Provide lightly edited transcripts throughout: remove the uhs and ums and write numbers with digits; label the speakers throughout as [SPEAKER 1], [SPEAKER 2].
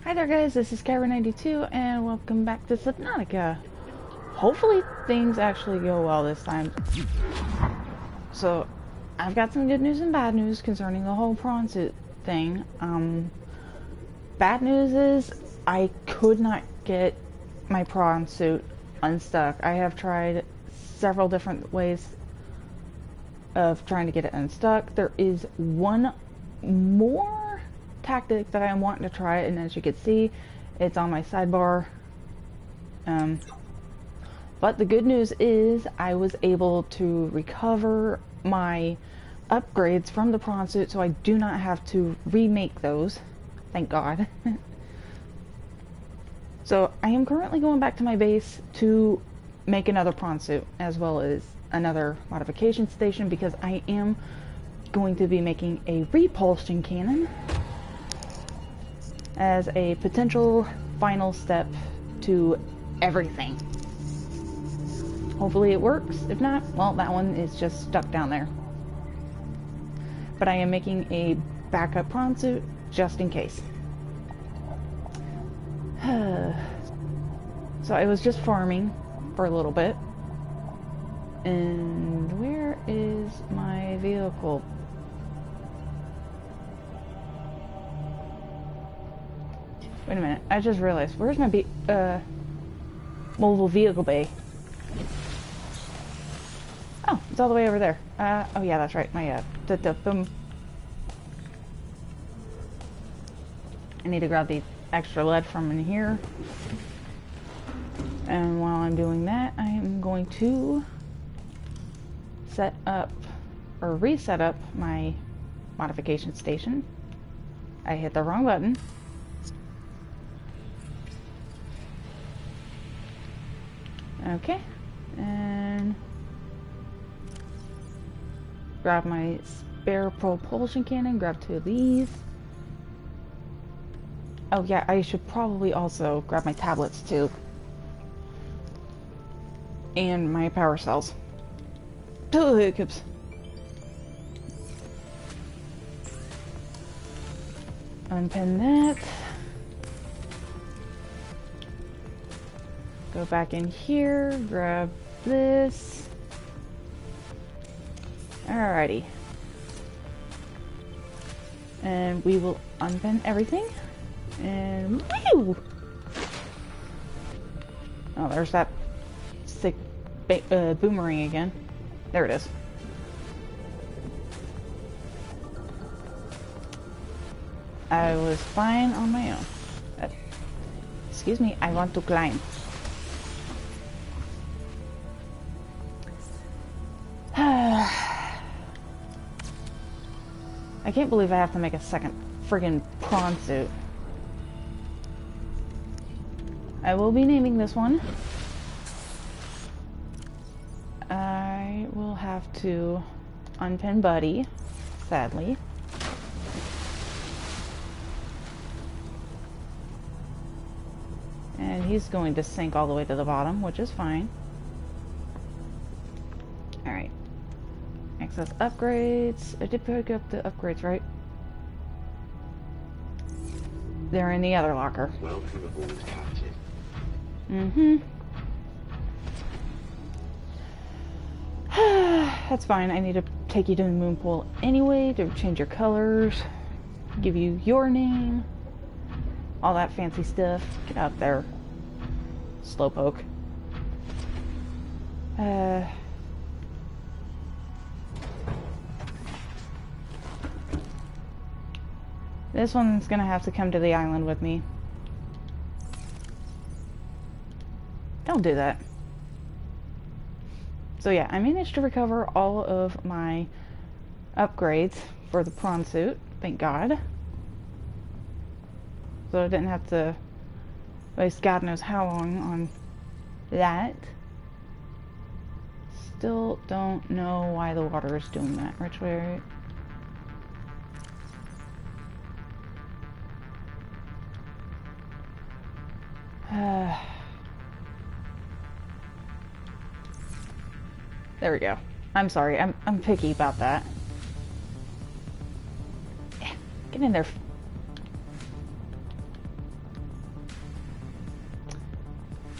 [SPEAKER 1] Hi there guys, this is Kyra92 and welcome back to Subnautica. Hopefully things actually go well this time. So, I've got some good news and bad news concerning the whole prawn suit thing. Bad news is I could not get my prawn suit unstuck. I have tried several different ways of trying to get it unstuck. There is one more tactic that I am wanting to try, and as you can see, it's on my sidebar. But the good news is I was able to recover my upgrades from the prawn suit, so I do not have to remake those. Thank God. So I am currently going back to my base to make another prawn suit, as well as another modification station, because I am going to be making a repulsion cannon as a potential final step to everything. Hopefully it works. If not, well, that one is just stuck down there. But I am making a backup prawn suit just in case. So I was just farming for a little bit. And where is my vehicle? Wait a minute, I just realized, where's my mobile vehicle bay? Oh, it's all the way over there. Oh yeah, that's right, my, boom. I need to grab the extra lead from in here. And while I'm doing that, I am going to set up, or reset up my modification station. I hit the wrong button. Okay, and grab my spare propulsion cannon, grab 2 of these. Oh yeah, I should probably also grab my tablets too. And my power cells. Oh, hiccups. Unpin that. Go back in here, grab this. Alrighty. And we will unpin everything. And whew! Oh, there's that sick boomerang again. There it is. I was fine on my own. Excuse me, I want to climb. I can't believe I have to make a second friggin' prawn suit. I will be naming this one. I will have to unpin Buddy, sadly. And he's going to sink all the way to the bottom, which is fine. Alright. Access upgrades. I did pick up the upgrades, right? They're in the other locker.
[SPEAKER 2] Welcome aboard, Captain.
[SPEAKER 1] That's fine. I need to take you to the moon pool anyway to change your colors, give you your name, all that fancy stuff. Get out there, slowpoke. This one's gonna have to come to the island with me. Don't do that. So yeah, I managed to recover all of my upgrades for the prawn suit, thank God. So I didn't have to waste God knows how long on that. Still don't know why the water is doing that. Which way? There we go. I'm sorry, I'm picky about that. Yeah, get in there.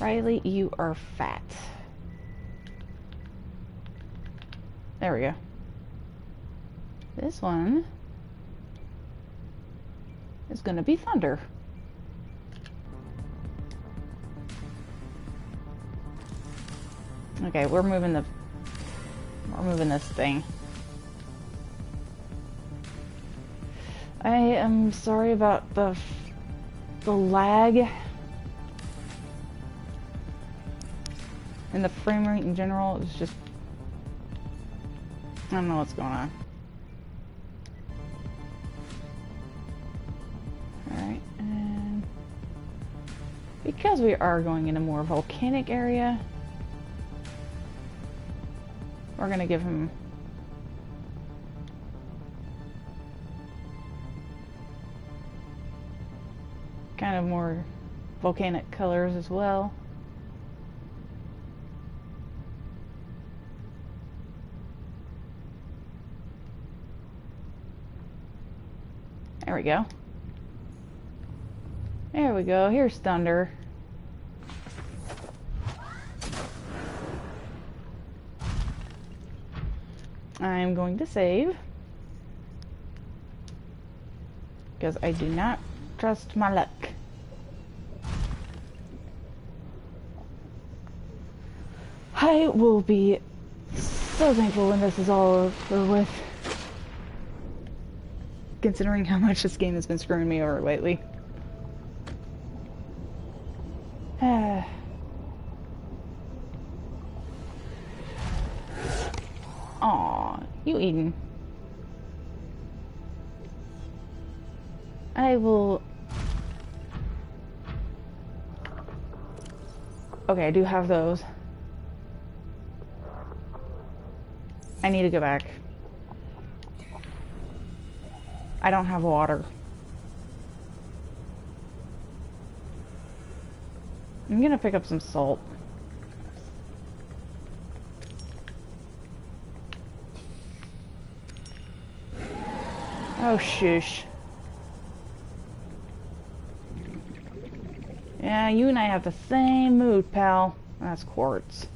[SPEAKER 1] Riley, you are fat. There we go. This one is gonna be thunder. Okay, we're moving this thing. I am sorry about the lag and the frame rate in general. It's just, I don't know what's going on. Alright, and because we are going in a more volcanic area, we're gonna give him kind of more volcanic colors as well. There we go. There we go. Here's thunder. I'm going to save because I do not trust my luck. I will be so thankful when this is all over with, considering how much this game has been screwing me over lately. Aw, you Eden. I will... Okay, I do have those. I need to go back. I don't have water. I'm gonna pick up some salt. Oh, shush. Yeah, you and I have the same mood, pal. That's quartz.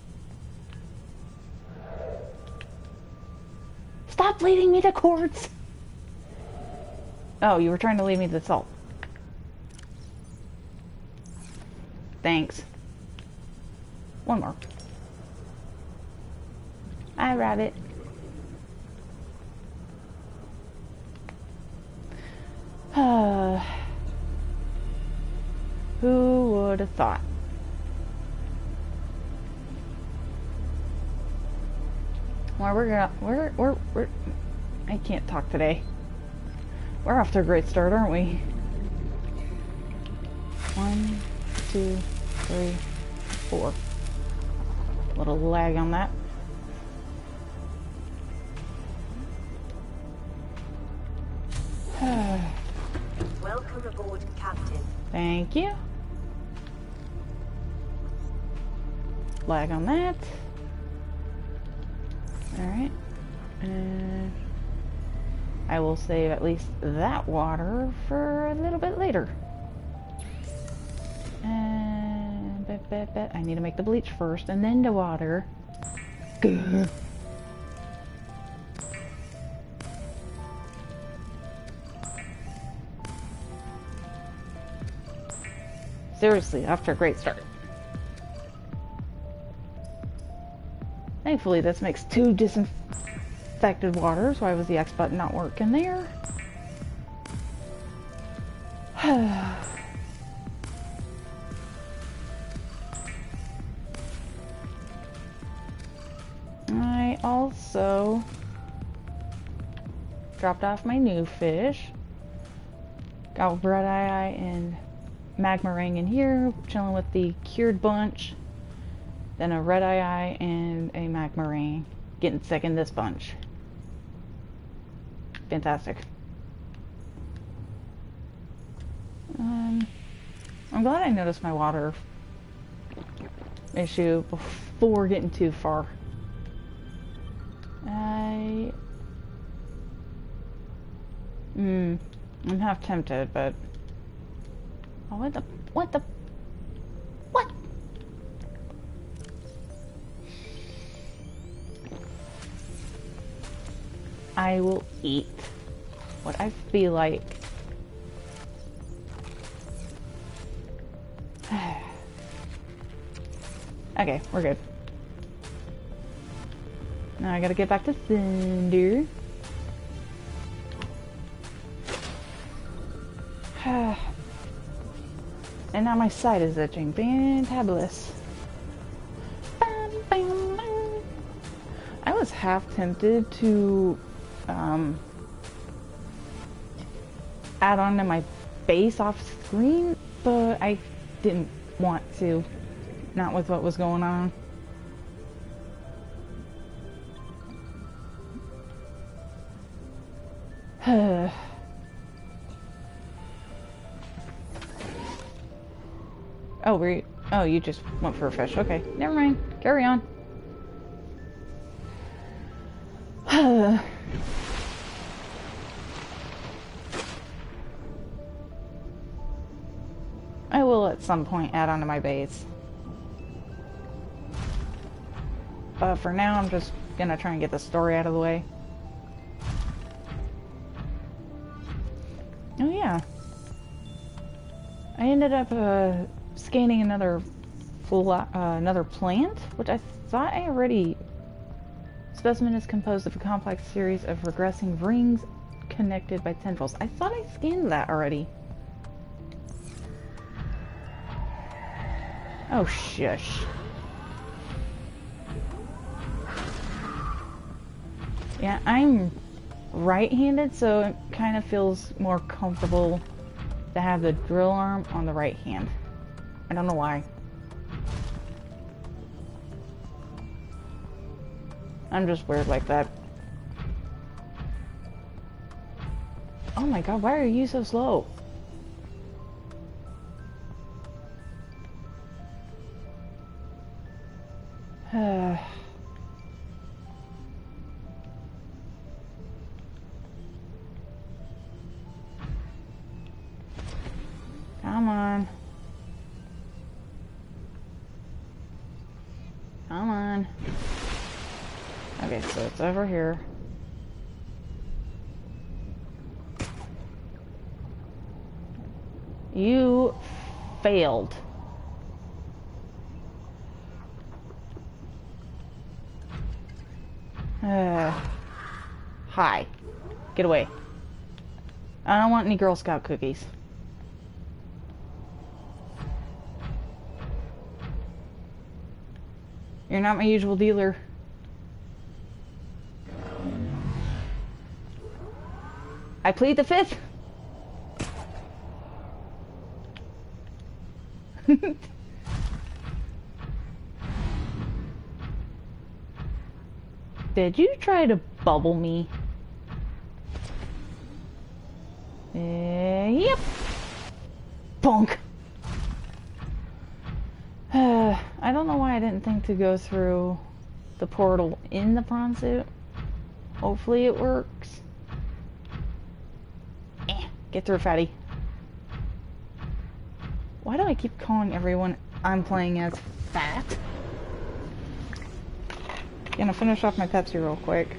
[SPEAKER 1] Stop leading me to quartz! Oh, you were trying to lead me to the salt. Thanks. One more. Hi, rabbit. Who would have thought? Well, we're I can't talk today. We're off to a great start, aren't we? 1, 2, 3, 4. A little lag on that.
[SPEAKER 2] Welcome aboard, Captain.
[SPEAKER 1] Thank you. Lag on that. Alright. And I will save at least that water for a little bit later. And I need to make the bleach first and then the water. Gah. Seriously, after a great start. Thankfully, this makes 2 disinfected waters. Why was the X button not working there? I also dropped off my new fish. Got red eye and magma ring in here, chilling with the cured bunch. Then a red eye and a magma ring. Getting sick in this bunch. Fantastic. I'm glad I noticed my water issue before getting too far. I'm half tempted, but... Oh, what? I will eat what I feel like. Okay, we're good. Now I gotta get back to Thunder. And now my side is itching. Fantabulous. I was half tempted to add on to my base off screen, but I didn't want to. Not with what was going on. Oh, you just went for a fish. Okay, never mind. Carry on. I will at some point add on to my base. But for now, I'm just gonna try and get the story out of the way. Oh yeah. I ended up scanning another another plant, which I thought I already... Specimen is composed of a complex series of regressing rings connected by tendrils. I thought I scanned that already. Oh, shush. Yeah, I'm right-handed, so it kind of feels more comfortable to have the drill arm on the right hand. I don't know why. I'm just weird like that. Oh my god, why are you so slow? Come on. Come on. Okay, so it's over here. You failed. Hi. Get away. I don't want any Girl Scout cookies. You're not my usual dealer. I plead the fifth. Did you try to bubble me? Yep. Bonk. I don't know why I didn't think to go through the portal in the prawn suit. Hopefully it works. Get through, fatty. Why do I keep calling everyone I'm playing as fat? Gonna finish off my Pepsi real quick.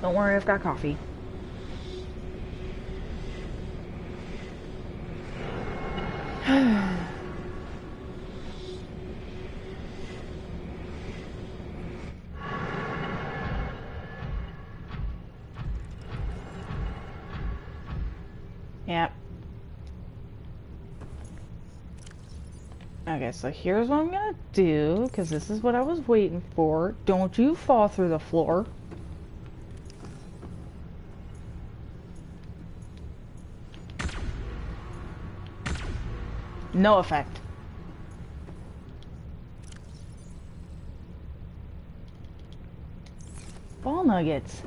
[SPEAKER 1] Don't worry, I've got coffee. Yep. Okay, so here's what I'm gonna do, because this is what I was waiting for. Don't you fall through the floor. No effect. Ball nuggets.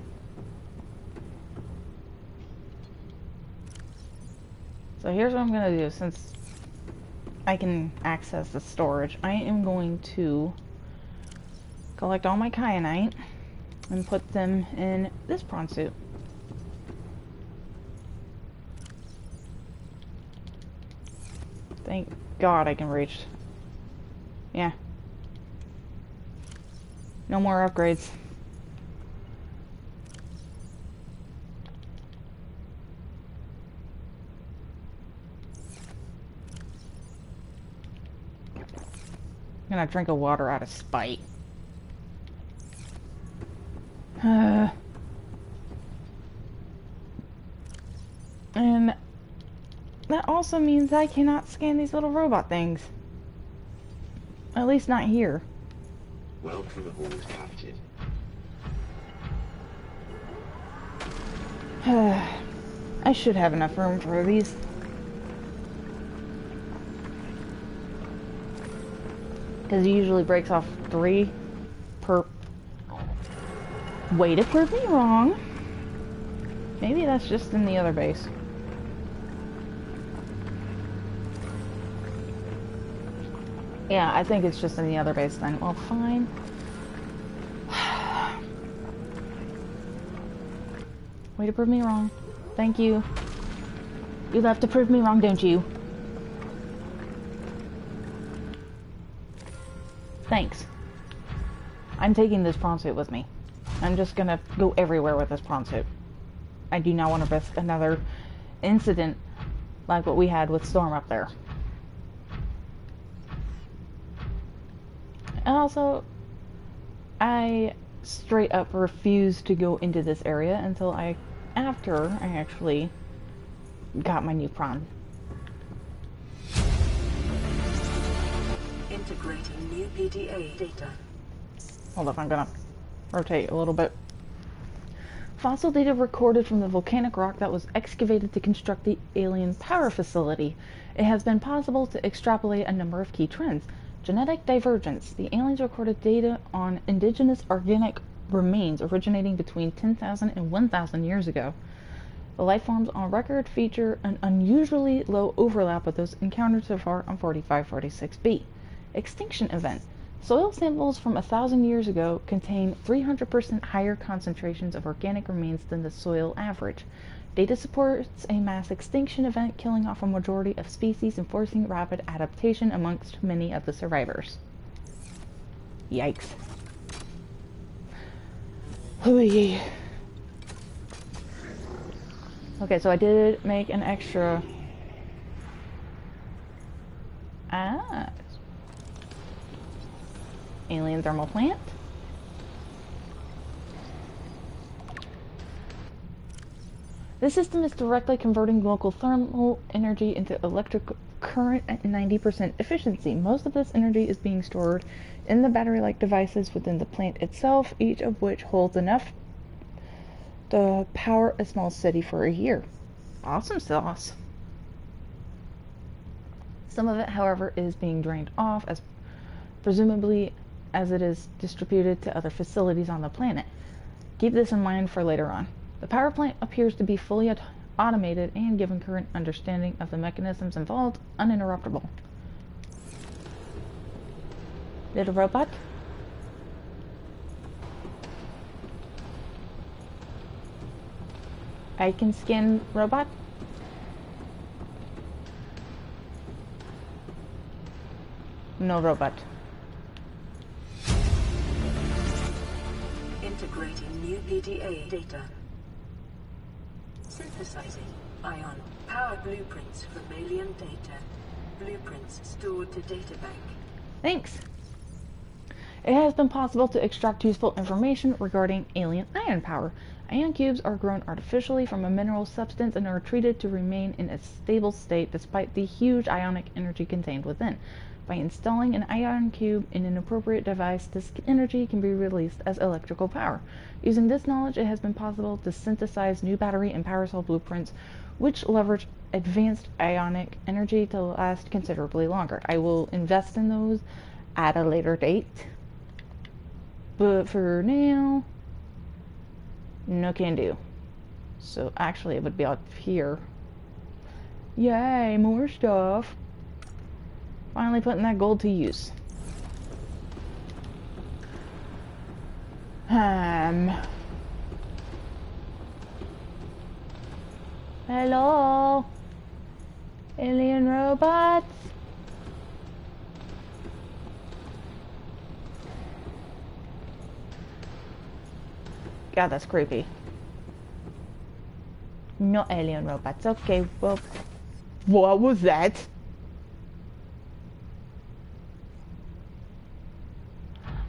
[SPEAKER 1] So here's what I'm gonna do. Since I can access the storage, I am going to collect all my kyanite and put them in this prawn suit. Thank God I can reach. Yeah. No more upgrades. I'm gonna drink a water out of spite. And that also means I cannot scan these little robot things. At least not here.
[SPEAKER 3] Welcome aboard, Captain.
[SPEAKER 1] I should have enough room for these. Because it usually breaks off 3 per... Way to prove me wrong. Maybe that's just in the other base. Yeah, I think it's just in the other base then. Well, fine. Way to prove me wrong. Thank you. You love to prove me wrong, don't you? Thanks. I'm taking this prawn suit with me. I'm just gonna go everywhere with this prawn suit. I do not want to risk another incident like what we had with Storm up there. And also, I straight up refuse to go into this area until after I actually got my new prawn.
[SPEAKER 2] Integrating new PDA data.
[SPEAKER 1] Hold up, I'm gonna rotate a little bit. Fossil data recorded from the volcanic rock that was excavated to construct the alien power facility. It has been possible to extrapolate a number of key trends. Genetic divergence. The aliens recorded data on indigenous organic remains originating between 10,000 and 1,000 years ago. The life forms on record feature an unusually low overlap with those encountered so far on 4546b. Extinction event. Soil samples from 1,000 years ago contain 300% higher concentrations of organic remains than the soil average. Data supports a mass extinction event killing off a majority of species and forcing rapid adaptation amongst many of the survivors. Yikes. Hooey. Okay, so I did make an extra... Alien thermal plant. This system is directly converting local thermal energy into electric current at 90% efficiency. Most of this energy is being stored in the battery-like devices within the plant itself, each of which holds enough to power a small city for a year. Awesome sauce. Some of it, however, is being drained off, as presumably as it is distributed to other facilities on the planet. Keep this in mind for later on. The power plant appears to be fully automated and, given current understanding of the mechanisms involved, uninterruptible. Little robot? I can scan robot? No robot.
[SPEAKER 2] Integrating new PDA data. Synthesizing ion power blueprints from alien data. Blueprints stored to databank.
[SPEAKER 1] Thanks. It has been possible to extract useful information regarding alien ion power. Ion cubes are grown artificially from a mineral substance and are treated to remain in a stable state despite the huge ionic energy contained within. By installing an ion cube in an appropriate device, this energy can be released as electrical power. Using this knowledge, it has been possible to synthesize new battery and power cell blueprints, which leverage advanced ionic energy to last considerably longer. I will invest in those at a later date, but for now, no can do. So actually, it would be up here. Yay, more stuff. Finally putting that gold to use. Hello? Alien robots? God, that's creepy. No alien robots. Okay, well, what was that?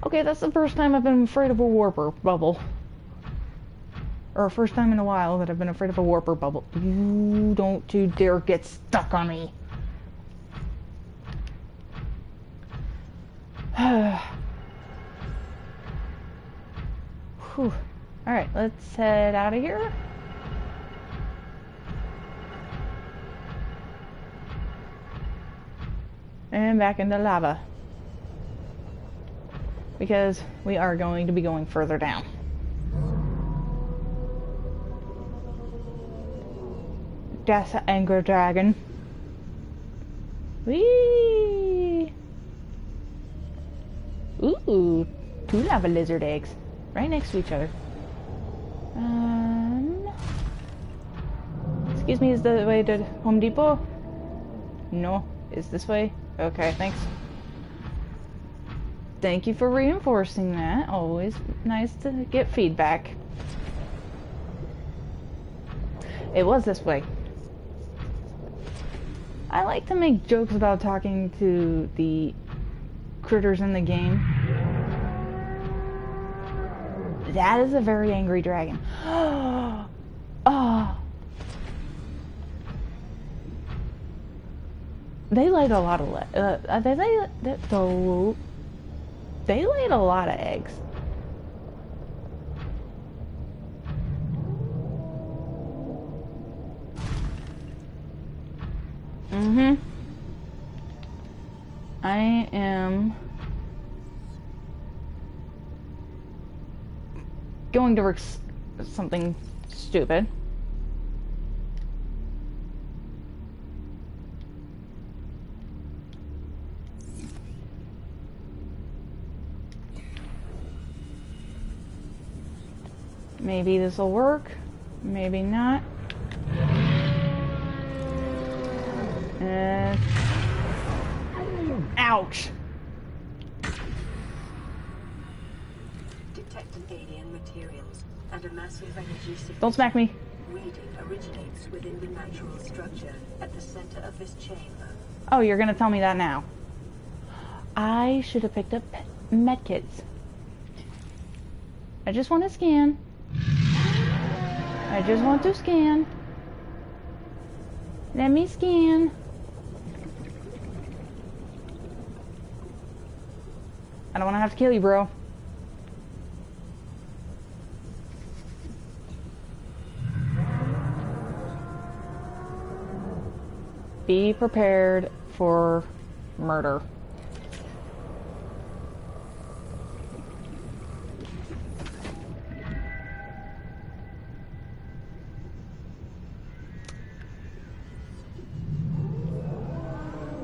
[SPEAKER 1] Okay, that's the first time I've been afraid of a warper bubble. Or first time in a while that I've been afraid of a warper bubble. You don't you dare get stuck on me. Whew. Alright, let's head out of here. And back into lava. Because we are going to be going further down. That's an angry dragon. Whee! Ooh, 2 lava lizard eggs. Right next to each other. Excuse me, is the way to Home Depot? No, is this way? Okay, thanks. Thank you for reinforcing that. Always nice to get feedback. It was this way. I like to make jokes about talking to the critters in the game. That is a very angry dragon. Oh. They laid a lot of they laid a lot of eggs. I am going to risk something stupid. Maybe this will work, maybe not. Ouch!
[SPEAKER 2] Detecting alien materials and a massive energy signature.
[SPEAKER 1] Don't smack me.
[SPEAKER 2] Reading originates within the natural structure at the center of this chamber.
[SPEAKER 1] Oh, you're gonna tell me that now. I should have picked up medkits. I just want to scan. I just want to scan. Let me scan. I don't want to have to kill you, bro. Be prepared for murder.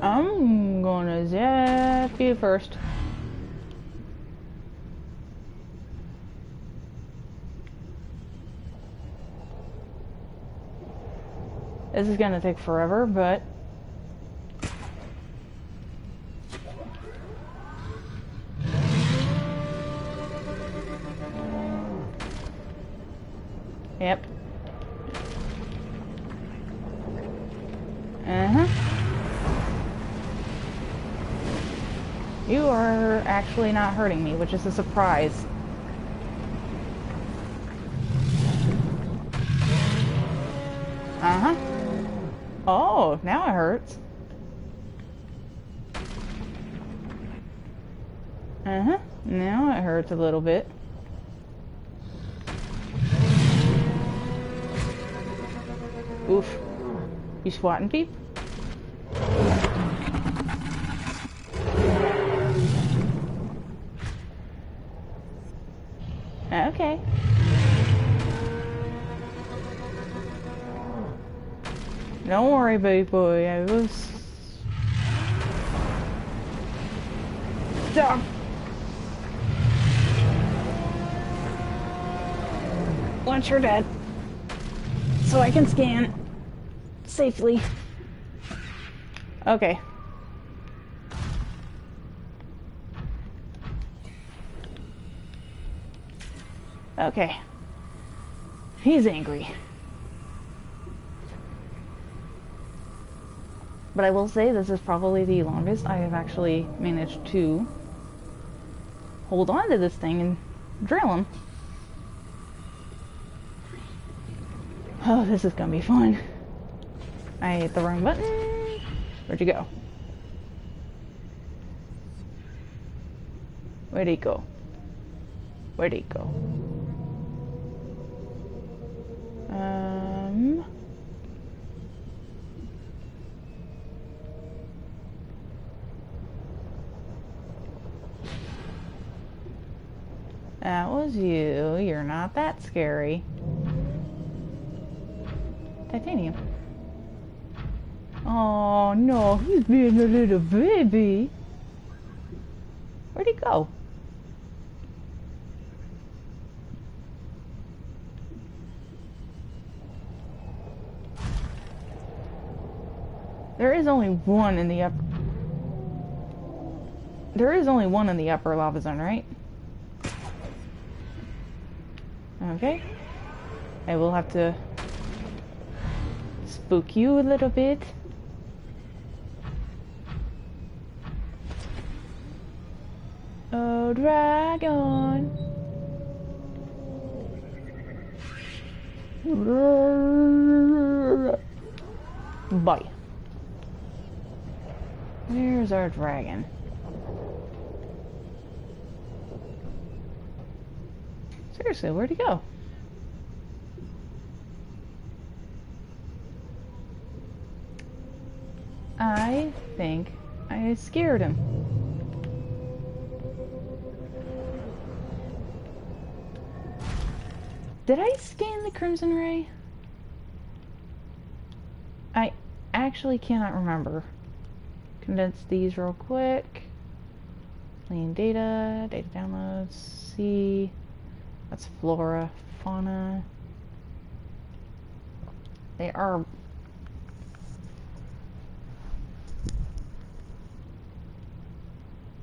[SPEAKER 1] I'm gonna zap you first. This is gonna take forever, but yep. You are actually not hurting me, which is a surprise. Oh, now it hurts. Now it hurts a little bit. Oof. You swatting peep? Okay. Don't worry, baby boy. I was... Stop! Once you're dead. So I can scan safely. Okay. Okay. He's angry. But I will say this is probably the longest I have actually managed to hold on to this thing and drill him. Oh, this is gonna be fun. I hit the wrong button. Where'd you go? Where'd he go? Where'd he go? That was you. You're not that scary. Titanium. Oh no, he's being a little baby. Where'd he go? There is only one in the upper... There is only one in the upper lava zone, right? Okay. I will have to spook you a little bit. Oh, dragon. Bye. There's our dragon. Seriously, where'd he go? I think I scared him. Did I scan the Crimson Ray? I actually cannot remember. Condense these real quick. Clean data, data downloads, see. That's flora, fauna. They are...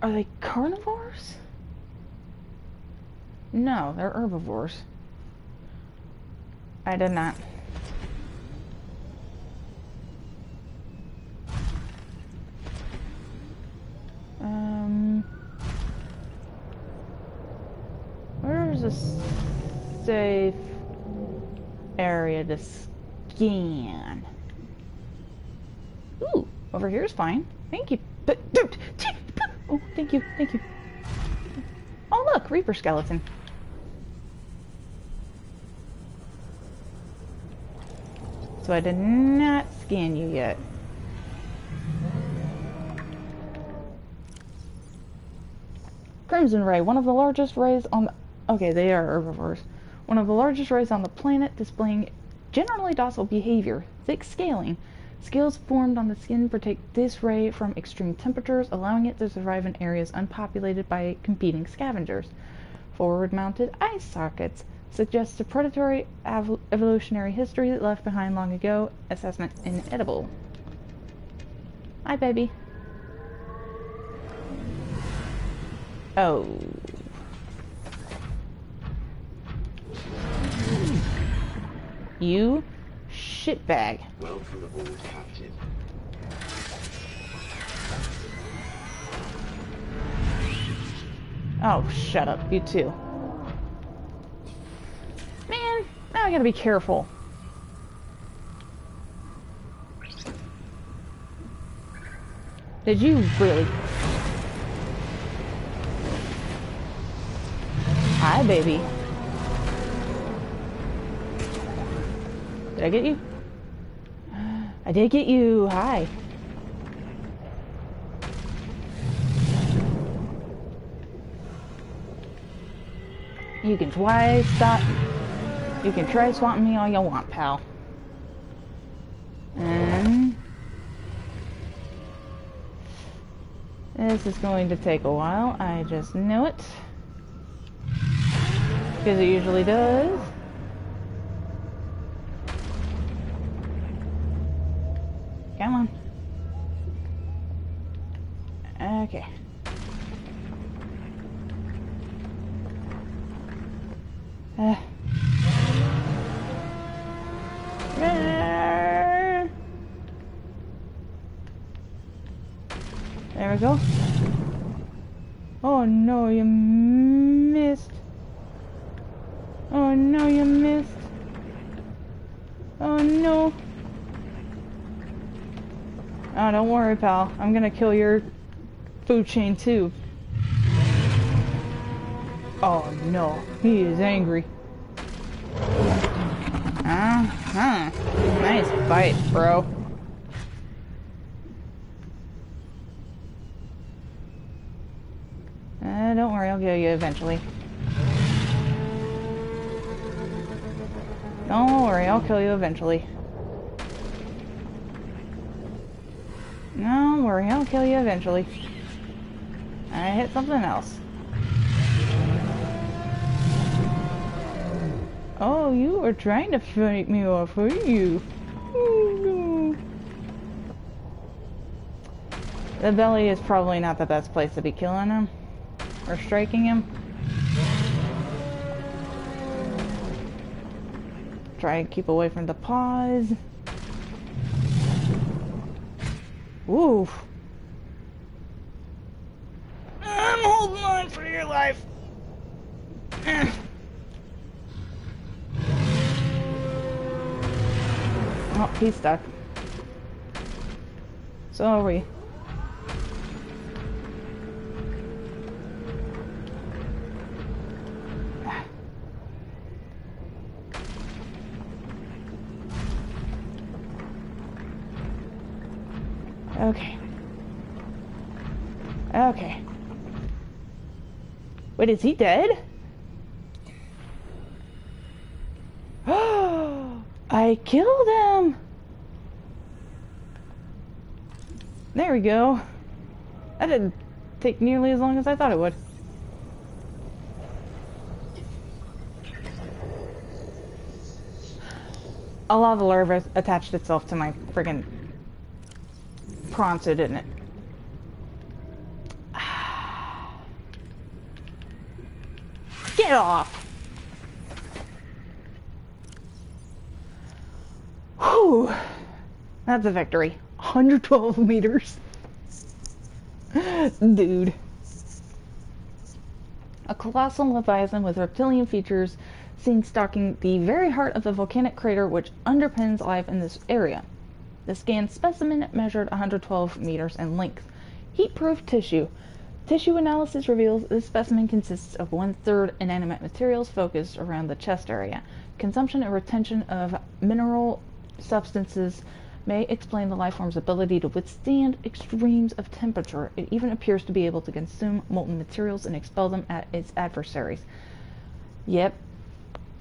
[SPEAKER 1] Are they carnivores? No, they're herbivores. I did not. Where's a safe area to scan? Ooh, over here is fine. Thank you. Oh, thank you, thank you. Oh look, Reaper skeleton. So I did not scan you yet. Crimson Ray, one of the largest rays on the... Okay, they are herbivores. One of the largest rays on the planet, displaying generally docile behavior, thick scaling. Scales formed on the skin protect this ray from extreme temperatures, allowing it to survive in areas unpopulated by competing scavengers. Forward-mounted eye sockets suggests a predatory evolutionary history left behind long ago. Assessment inedible. Hi, baby. Oh. You shitbag.
[SPEAKER 3] Welcome aboard, Captain.
[SPEAKER 1] Oh, shut up. You too. Man, now I gotta be careful. Did you really? Hi, baby. Did I get you? I did get you. Hi. You can try swatting me all you want, pal. And this is going to take a while. I just know it. Because it usually does. Come on. Okay. go. Oh no, you missed. Oh no, you missed. Oh no. Oh, don't worry, pal. I'm gonna kill your food chain too. Oh no, he is angry. Uh-huh. Nice bite, bro. Don't worry, I'll kill you eventually. Don't worry, I'll kill you eventually. Don't worry, I'll kill you eventually. I hit something else. Oh, you were trying to fight me off, were you? Oh, no. The belly is probably not the best place to be killing him. Or striking him. Try and keep away from the paws. Ooh. I'm holding on for your life. Oh, he's stuck. So are we. Okay. Okay. Wait, is he dead? Oh, I killed him! There we go. That didn't take nearly as long as I thought it would. A lava larva attached itself to my friggin' prawn suit, didn't it? Get off! Whew. That's a victory. 112 meters. Dude. A colossal leviathan with reptilian features seen stalking the very heart of the volcanic crater which underpins life in this area. The scanned specimen measured 112 meters in length. Heat-proof tissue. Tissue analysis reveals this specimen consists of 1/3 inanimate materials focused around the chest area. Consumption and retention of mineral substances may explain the lifeform's ability to withstand extremes of temperature. It even appears to be able to consume molten materials and expel them at its adversaries. Yep.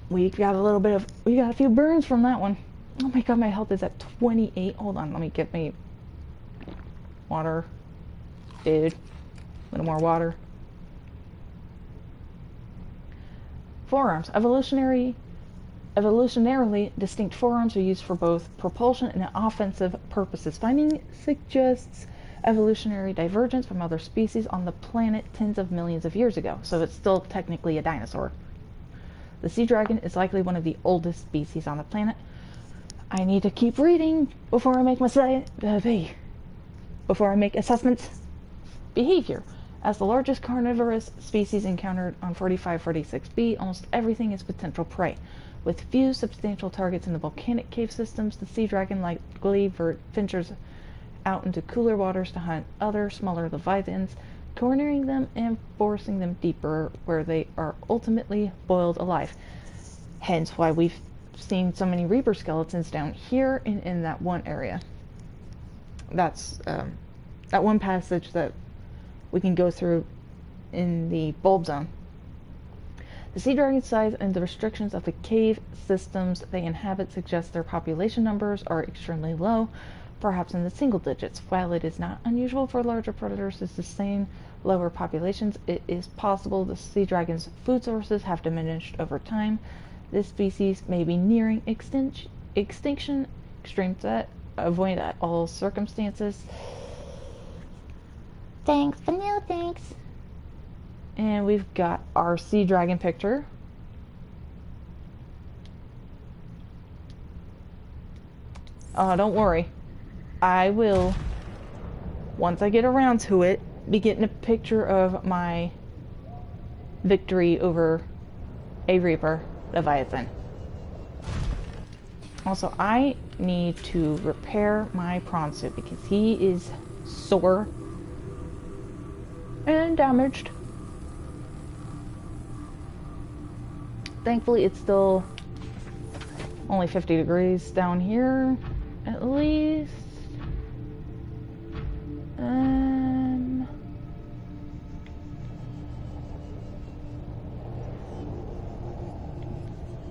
[SPEAKER 1] We got a few burns from that one. Oh my god, my health is at 28. Hold on, let me get me water. Dude. A little more water. Forearms. Evolutionarily distinct forearms are used for both propulsion and offensive purposes. Finding suggests evolutionary divergence from other species on the planet tens of millions of years ago, so it's still technically a dinosaur. The sea dragon is likely one of the oldest species on the planet. I need to keep reading before I make assessments. Behavior. As the largest carnivorous species encountered on 4546b, almost everything is potential prey. With few substantial targets in the volcanic cave systems, the sea dragon likely ventures out into cooler waters to hunt other smaller leviathans, cornering them and forcing them deeper where they are ultimately boiled alive. Hence why we've seen so many reaper skeletons down here and in that one area. That's that one passage that we can go through in the bulb zone. The sea dragon's size and the restrictions of the cave systems they inhabit suggest their population numbers are extremely low, perhaps in the single digits. While it is not unusual for larger predators to sustain lower populations, it is possible the sea dragon's food sources have diminished over time. This species may be nearing extinction. Extreme threat. Avoid at all circumstances. Thanks, but no thanks. And we've got our sea dragon picture. Oh, don't worry. I will, once I get around to it, be getting a picture of my victory over a Reaper Leviathan. Also, I need to repair my prawn suit because he is sore and damaged. Thankfully, it's still only 50 degrees down here, at least.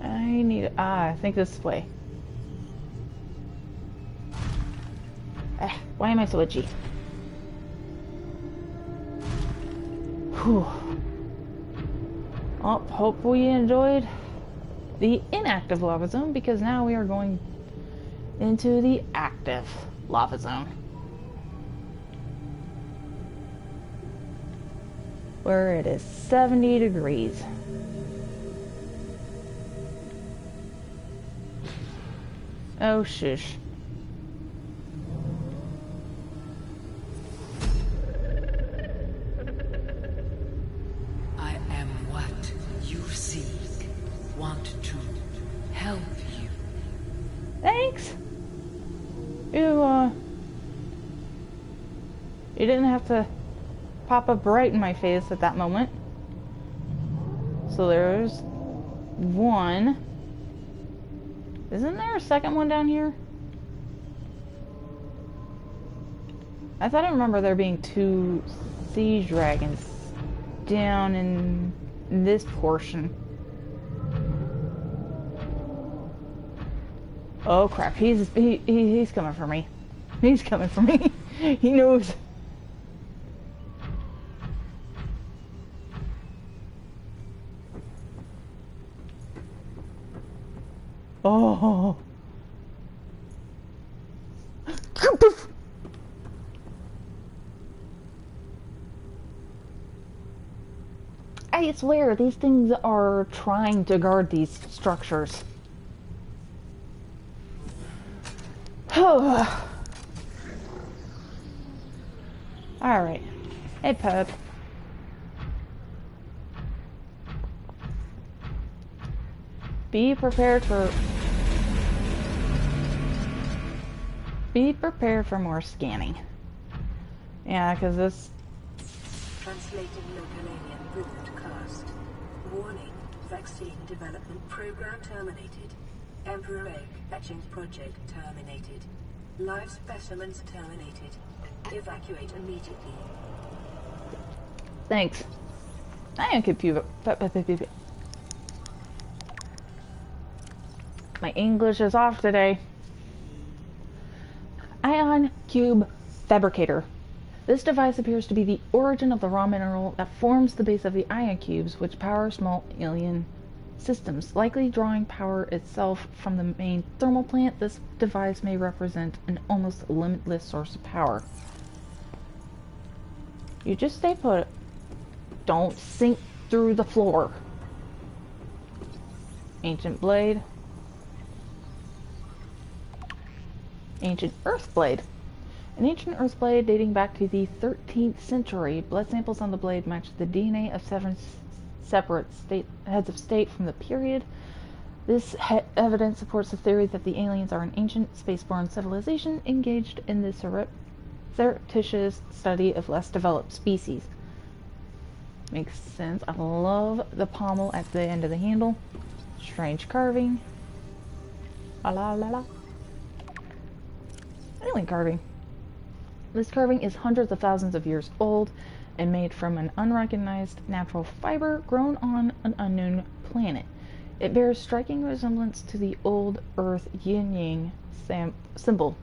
[SPEAKER 1] I need, I think this way. Why am I so itchy? Whew. Well, hope we enjoyed the inactive lava zone, because now we are going into the active lava zone, where it is 70 degrees. Oh, shush.
[SPEAKER 2] I am what you seek. Want to help you.
[SPEAKER 1] Thanks. You didn't have to pop up right in my face at that moment. So there's one. Isn't there a second one down here? I thought I remember there being 2 siege dragons down in this portion. Oh crap, he's coming for me. He's coming for me. He knows. Oh. I swear, these things are trying to guard these structures. Alright. Hey, pup. Be prepared for more scanning. Yeah, because this...
[SPEAKER 2] Translated local alien broadcast. Warning, vaccine development program terminated. Emperor egg hatching project terminated. Live specimens terminated. Evacuate immediately.
[SPEAKER 1] Thanks. I am confused. My English is off today. Ion Cube Fabricator. This device appears to be the origin of the raw mineral that forms the base of the ion cubes, which power small alien systems. Likely drawing power itself from the main thermal plant, this device may represent an almost limitless source of power. You just stay put. Don't sink through the floor. Ancient blade. Ancient earth blade. An ancient earth blade dating back to the 13th century. Blood samples on the blade match the DNA of 7 separate heads of state from the period. This evidence supports the theory that the aliens are an ancient spaceborne civilization engaged in the surreptitious study of less developed species. Makes sense. I love the pommel at the end of the handle. Strange carving. La la la la. Alien carving. This carving is hundreds of thousands of years old and made from an unrecognized natural fiber grown on an unknown planet. It bears striking resemblance to the old Earth yin-yang symbol.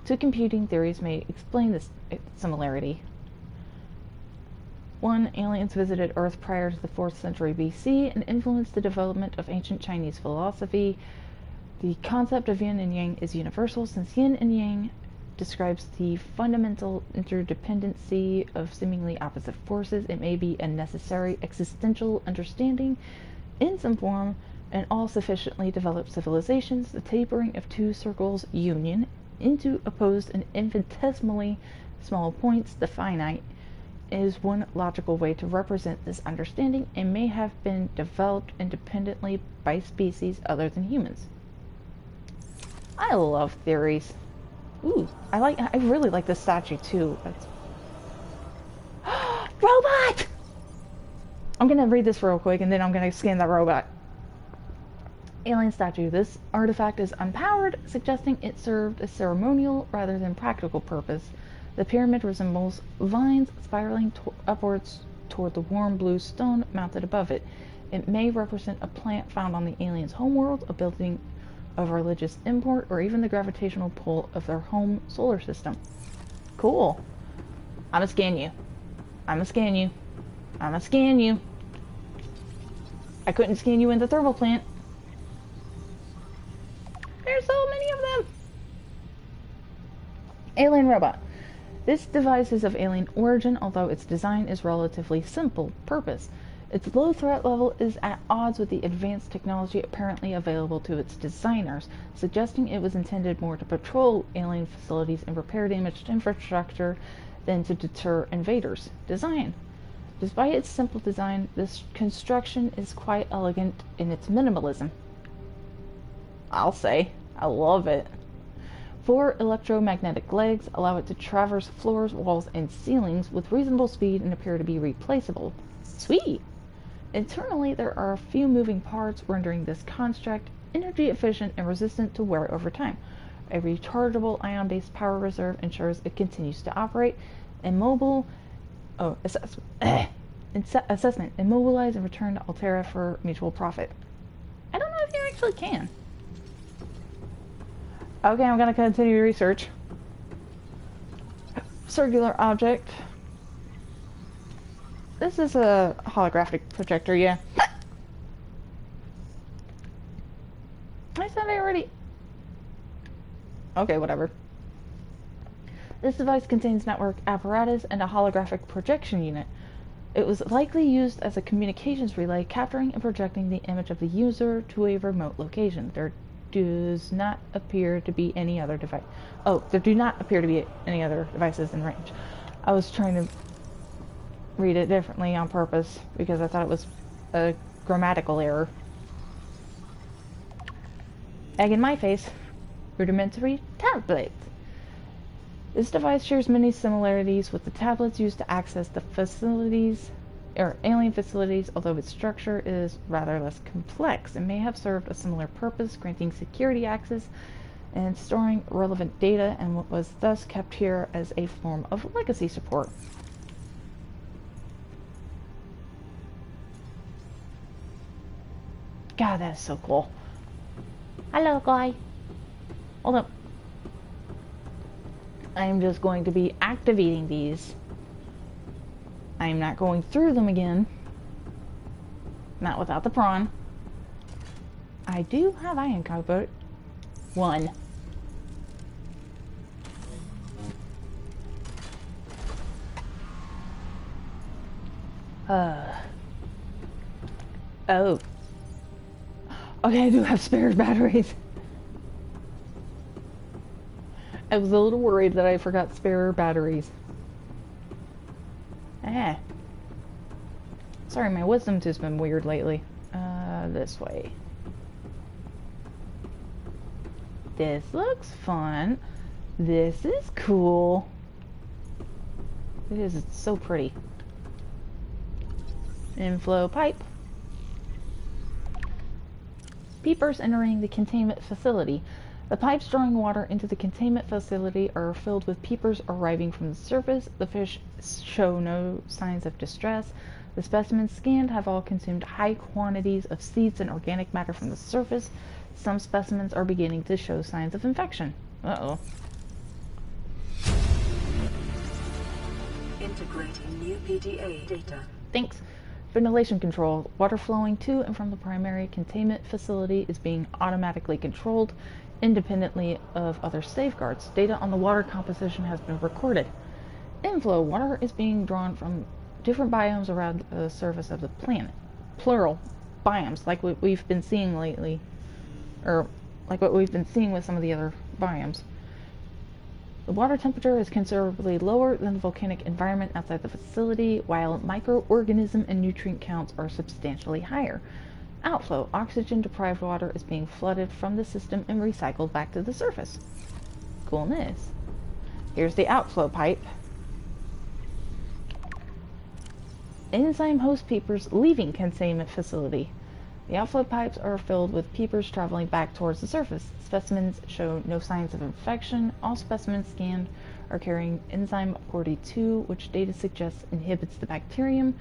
[SPEAKER 1] Two competing theories may explain this similarity. One, aliens visited Earth prior to the 4th century BC and influenced the development of ancient Chinese philosophy. The concept of yin and yang is universal, since yin and yang describes the fundamental interdependency of seemingly opposite forces. It may be a necessary existential understanding in some form in all sufficiently developed civilizations. The tapering of two circles' union into opposed and infinitesimally small points, the finite, is one logical way to represent this understanding and may have been developed independently by species other than humans. I love theories. Ooh, I really like this statue too. That's... Robot! I'm gonna read this real quick and then I'm gonna scan that robot. Alien statue. This artifact is unpowered, suggesting it served a ceremonial rather than practical purpose. The pyramid resembles vines spiraling upwards toward the warm blue stone mounted above it. It may represent a plant found on the aliens' homeworld, a building of religious import, or even the gravitational pull of their home solar system. Cool. I'ma scan you. I'ma scan you. I'ma scan you. I couldn't scan you in the thermal plant. There's so many of them. Alien robot. This device is of alien origin, although its design is relatively simple purpose. Its low threat level is at odds with the advanced technology apparently available to its designers, suggesting it was intended more to patrol alien facilities and repair damaged infrastructure than to deter invaders. Design. Despite its simple design, this construction is quite elegant in its minimalism. I'll say. I love it. 4 electromagnetic legs allow it to traverse floors, walls, and ceilings with reasonable speed and appear to be replaceable. Sweet! Internally, there are a few moving parts, rendering this construct energy efficient and resistant to wear over time. A rechargeable ion-based power reserve ensures it continues to operate. Assessment. Immobilize and return to Altera for mutual profit. I don't know if you actually can. Okay, I'm gonna continue research. Circular object. This is a holographic projector, yeah. I said I already... Okay, whatever. This device contains network apparatus and a holographic projection unit. It was likely used as a communications relay, capturing and projecting the image of the user to a remote location. There does not appear to be any other device. Oh, there do not appear to be any other devices in range. I was trying to read it differently on purpose because I thought it was a grammatical error. Egg in my face. Rudimentary tablet. This device shares many similarities with the tablets used to access the facilities or alien facilities, although its structure is rather less complex. It may have served a similar purpose, granting security access and storing relevant data, and was thus kept here as a form of legacy support. God, that is so cool. Hello, guy. Hold up. I'm just going to be activating these. I'm not going through them again. Not without the prawn. I do have iron cobalt. 1. Oh. Okay, I do have spare batteries. I was a little worried that I forgot spare batteries. Sorry, my wisdom tooth's been weird lately. This way. This looks fun. This is cool. It is, it's so pretty. Inflow pipe. Peepers entering the containment facility. The pipes drawing water into the containment facility are filled with peepers arriving from the surface. The fish show no signs of distress. The specimens scanned have all consumed high quantities of seeds and organic matter from the surface. Some specimens are beginning to show signs of infection. Uh-oh.
[SPEAKER 2] Integrating new PDA data.
[SPEAKER 1] Thanks. Ventilation control. Water flowing to and from the primary containment facility is being automatically controlled independently of other safeguards. Data on the water composition has been recorded. Inflow. Water is being drawn from different biomes around the surface of the planet. Plural. Biomes, like what we've been seeing lately. Or like what we've been seeing with some of the other biomes. The water temperature is considerably lower than the volcanic environment outside the facility, while microorganism and nutrient counts are substantially higher. Outflow: oxygen-deprived water is being flooded from the system and recycled back to the surface. Coolness. Here's the outflow pipe. Enzyme host peepers leaving containment facility. The outflow pipes are filled with peepers traveling back towards the surface. Specimens show no signs of infection. All specimens scanned are carrying enzyme 42, which data suggests inhibits the bacterium.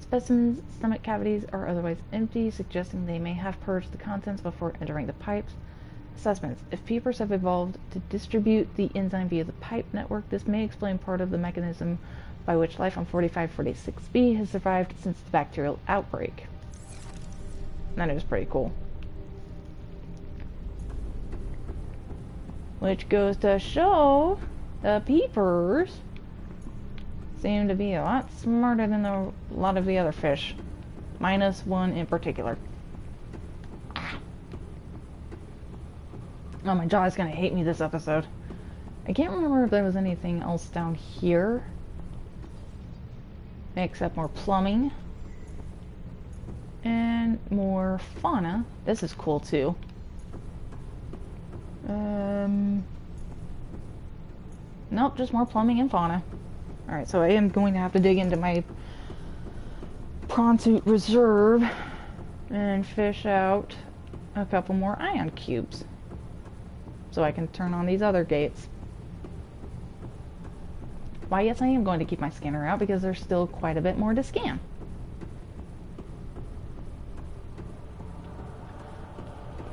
[SPEAKER 1] Specimens' stomach cavities are otherwise empty, suggesting they may have purged the contents before entering the pipes. Assessments: if peepers have evolved to distribute the enzyme via the pipe network, this may explain part of the mechanism by which life on 4546b has survived since the bacterial outbreak. That is pretty cool. Which goes to show the peepers seem to be a lot smarter than a lot of the other fish. Minus one in particular. Oh, my jaw is gonna hate me this episode. I can't remember if there was anything else down here. Except more plumbing. And more fauna. This is cool too. Nope, just more plumbing and fauna. Alright, so I am going to have to dig into my prawn suit reserve and fish out a couple more ion cubes so I can turn on these other gates. Why, yes, I am going to keep my scanner out because there's still quite a bit more to scan.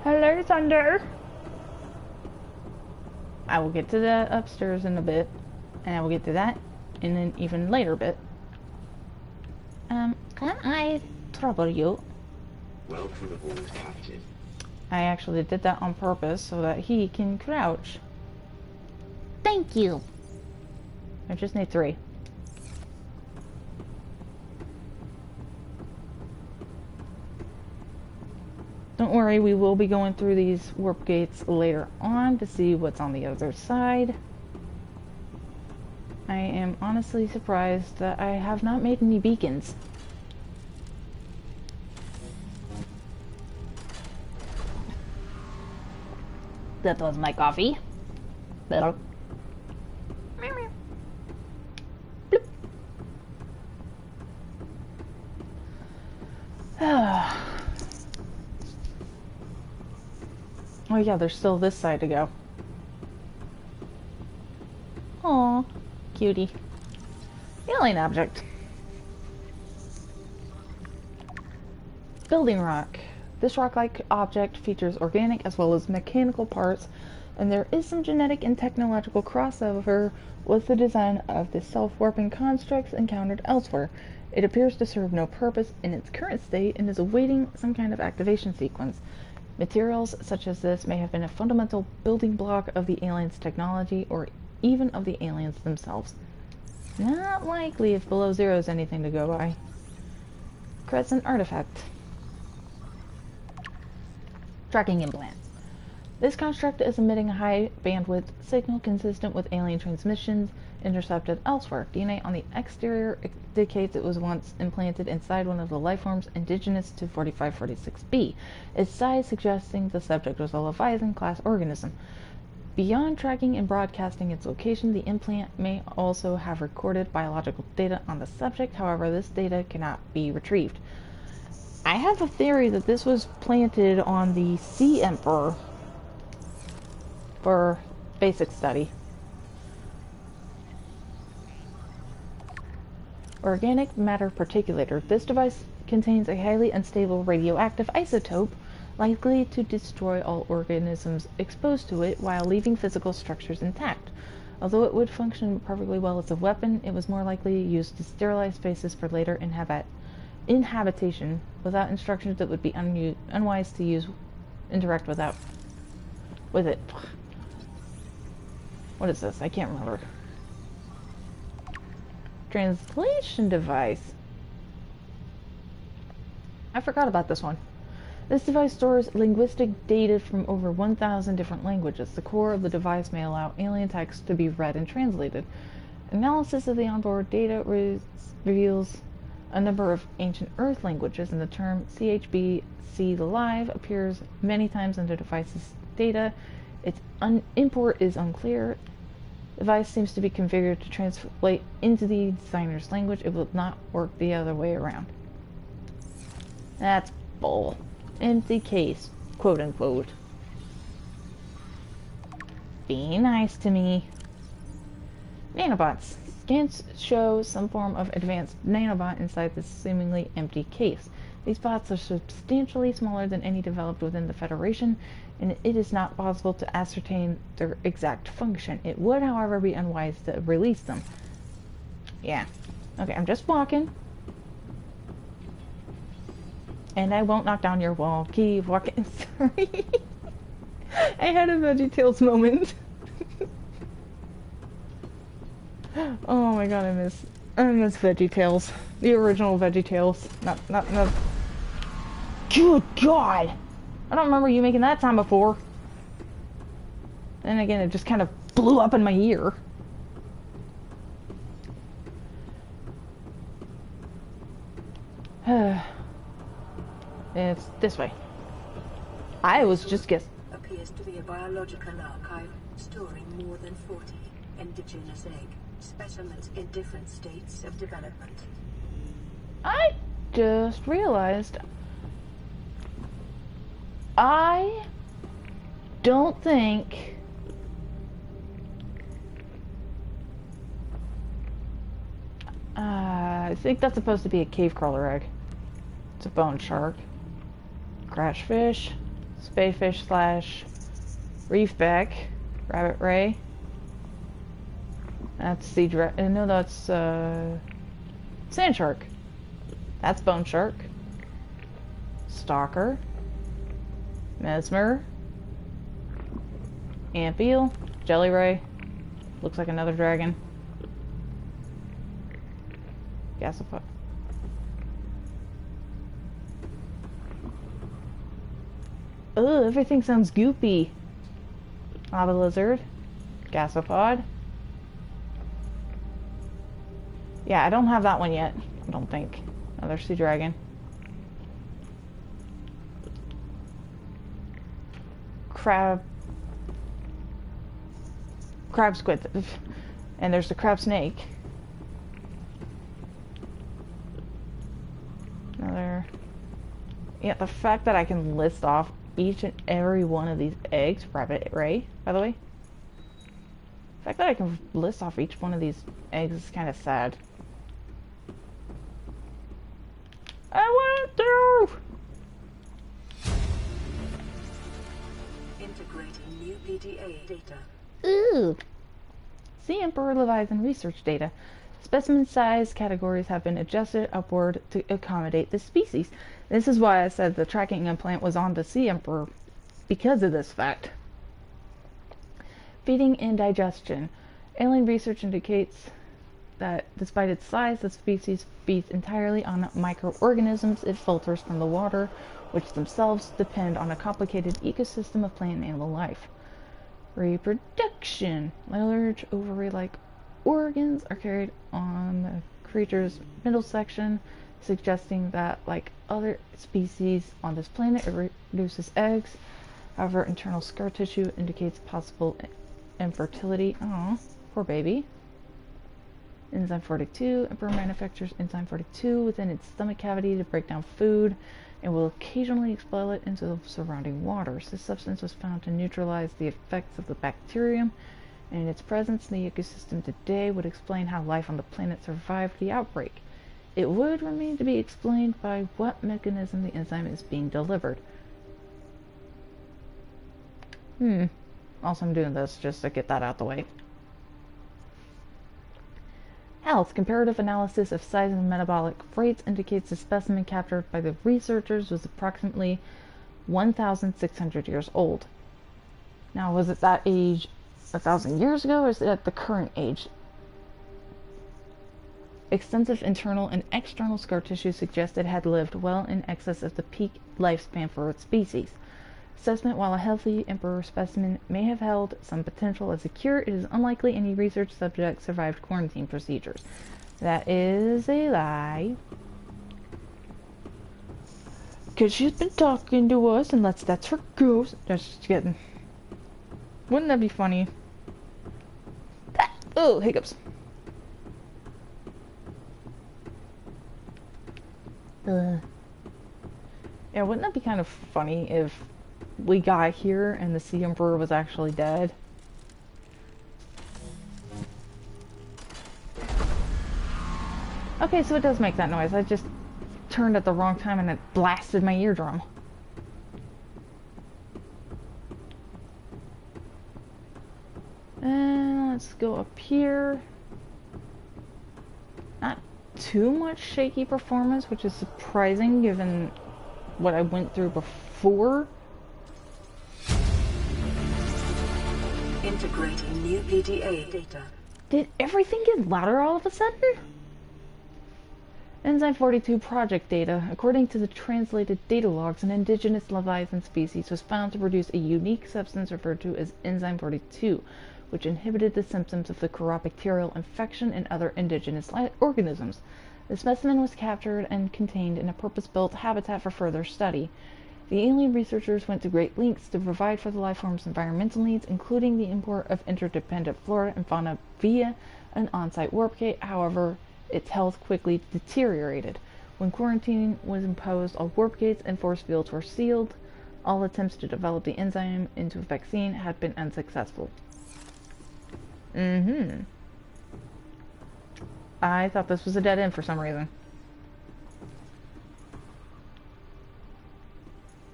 [SPEAKER 1] Hello, Thunder. I will get to the upstairs in a bit, and I will get to that in an even later bit. Can I trouble you?
[SPEAKER 3] Welcome aboard, Captain.
[SPEAKER 1] I actually did that on purpose so that he can crouch.
[SPEAKER 4] Thank you.
[SPEAKER 1] I just need 3. Don't worry, we will be going through these warp gates later on to see what's on the other side. I am honestly surprised that I have not made any beacons. That was my coffee. Better. Oh yeah, there's still this side to go. Aw, cutie. Alien object. Building rock. This rock-like object features organic as well as mechanical parts, and there is some genetic and technological crossover with the design of the self-warping constructs encountered elsewhere. It appears to serve no purpose in its current state and is awaiting some kind of activation sequence. Materials such as this may have been a fundamental building block of the aliens' technology or even of the aliens themselves. Not likely if below zero is anything to go by. Crescent artifact. Tracking implant. This construct is emitting a high bandwidth signal consistent with alien transmissions intercepted elsewhere. DNA on the exterior indicates it was once implanted inside one of the lifeforms indigenous to 4546b, its size suggesting the subject was a Leviathan-class organism. Beyond tracking and broadcasting its location, the implant may also have recorded biological data on the subject. However, this data cannot be retrieved. I have a theory that this was planted on the Sea Emperor for basic study. Organic matter particulator. This device contains a highly unstable radioactive isotope likely to destroy all organisms exposed to it while leaving physical structures intact. Although it would function perfectly well as a weapon, it was more likely used to sterilize spaces for later inhabitation without instructions that would be unwise to interact with it. What is this? I can't remember. Translation device. I forgot about this one. This device stores linguistic data from over 1,000 different languages. The core of the device may allow alien text to be read and translated. Analysis of the onboard data reveals a number of ancient Earth languages, and the term CHB-C Live appears many times in the device's data. Its import is unclear. The device seems to be configured to translate into the designer's language. It will not work the other way around. That's bull. Empty case, quote unquote. Be nice to me. Nanobots. Scans show some form of advanced nanobot inside this seemingly empty case. These bots are substantially smaller than any developed within the Federation, and it is not possible to ascertain their exact function. It would, however, be unwise to release them. Yeah. Okay, I'm just walking. And I won't knock down your wall. Keep walking. Sorry. I had a VeggieTales moment. Oh my god, I miss VeggieTales. The original VeggieTales. Not. Good god! I don't remember you making that sound before. Then again, it just kind of blew up in my ear. It's this way. I was just guessing.
[SPEAKER 2] Appears to be a biological archive storing more than 40 indigenous egg specimens in different states of development.
[SPEAKER 1] I just realized I don't think I think that's supposed to be a cave crawler egg. It's a bone shark, crash fish, spayfish / reefback, rabbit ray. That's sea no, that's sand shark. That's bone shark. Stalker. Mesmer. Amp-eel. Jelly ray. Looks like another dragon. Gasopod. Ugh, everything sounds goopy. Lava lizard. Gasopod. Yeah, I don't have that one yet. I don't think. Another sea dragon. Crab squid. And there's the crab snake. Another. Yeah, the fact that I can list off each and every one of these eggs, rabbit ray, by the way. The fact that I can list off each one of these eggs is kind of sad. I went through!
[SPEAKER 2] Integrating new PDA data.
[SPEAKER 4] Ooh.
[SPEAKER 1] See Emperor Leviathan research data. Specimen size categories have been adjusted upward to accommodate the species. This is why I said the tracking implant was on the Sea Emperor, because of this fact. Feeding and digestion. Alien research indicates that despite its size, the species feeds entirely on microorganisms it filters from the water, which themselves depend on a complicated ecosystem of plant and animal life. Reproduction. Large ovary-like organs are carried on the creature's middle section, suggesting that, like other species on this planet, it produces eggs. However, internal scar tissue indicates possible infertility. Oh, poor baby. Enzyme 42. Emperor manufactures enzyme 42 within its stomach cavity to break down food and will occasionally expel it into the surrounding waters. This substance was found to neutralize the effects of the bacterium, and its presence in the ecosystem today would explain how life on the planet survived the outbreak. It would remain to be explained by what mechanism the enzyme is being delivered. Also, I'm doing this just to get that out the way. Health. Comparative analysis of size and metabolic rates indicates the specimen captured by the researchers was approximately 1,600 years old. Now, was it that age 1,000 years ago, or is it at the current age? Extensive internal and external scar tissue suggests it had lived well in excess of the peak lifespan for its species. Assessment: while a healthy emperor specimen may have held some potential as a cure, it is unlikely any research subject survived quarantine procedures. That is a lie. Because she's been talking to us, and that's her ghost. Just kidding. Wouldn't that be funny? Oh, hiccups. Yeah, wouldn't that be kind of funny if we got here and the Sea Emperor was actually dead? Okay, so it does make that noise. I just turned at the wrong time and it blasted my eardrum. And let's go up here. Not too much shaky performance, which is surprising given what I went through before.
[SPEAKER 2] Integrating new PDA data.
[SPEAKER 1] Did everything get louder all of a sudden? Enzyme 42 project data. According to the translated data logs, an indigenous Leviathan species was found to produce a unique substance referred to as Enzyme 42, which inhibited the symptoms of the corrobacterial infection in other indigenous organisms. The specimen was captured and contained in a purpose-built habitat for further study. The alien researchers went to great lengths to provide for the lifeform's environmental needs, including the import of interdependent flora and fauna via an on-site warp gate. However, its health quickly deteriorated. When quarantine was imposed, all warp gates and force fields were sealed. All attempts to develop the enzyme into a vaccine had been unsuccessful. I thought this was a dead end for some reason.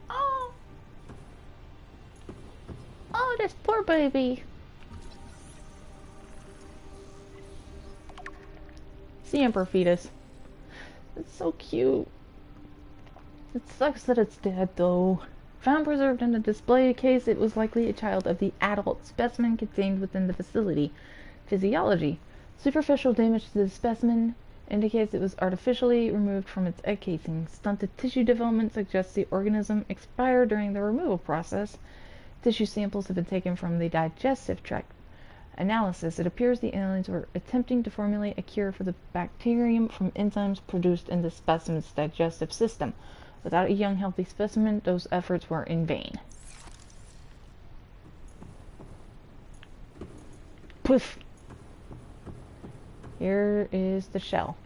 [SPEAKER 4] Oh! Oh, this poor baby.
[SPEAKER 1] Sea Emperor fetus. It's so cute. It sucks that it's dead, though. Found preserved in a display case, it was likely a child of the adult specimen contained within the facility. Physiology. Superficial damage to the specimen indicates it was artificially removed from its egg casing. Stunted tissue development suggests the organism expired during the removal process. Tissue samples have been taken from the digestive tract. Analysis. It appears the aliens were attempting to formulate a cure for the bacterium from enzymes produced in the specimen's digestive system. Without a young, healthy specimen, those efforts were in vain. Poof! Here is the shell.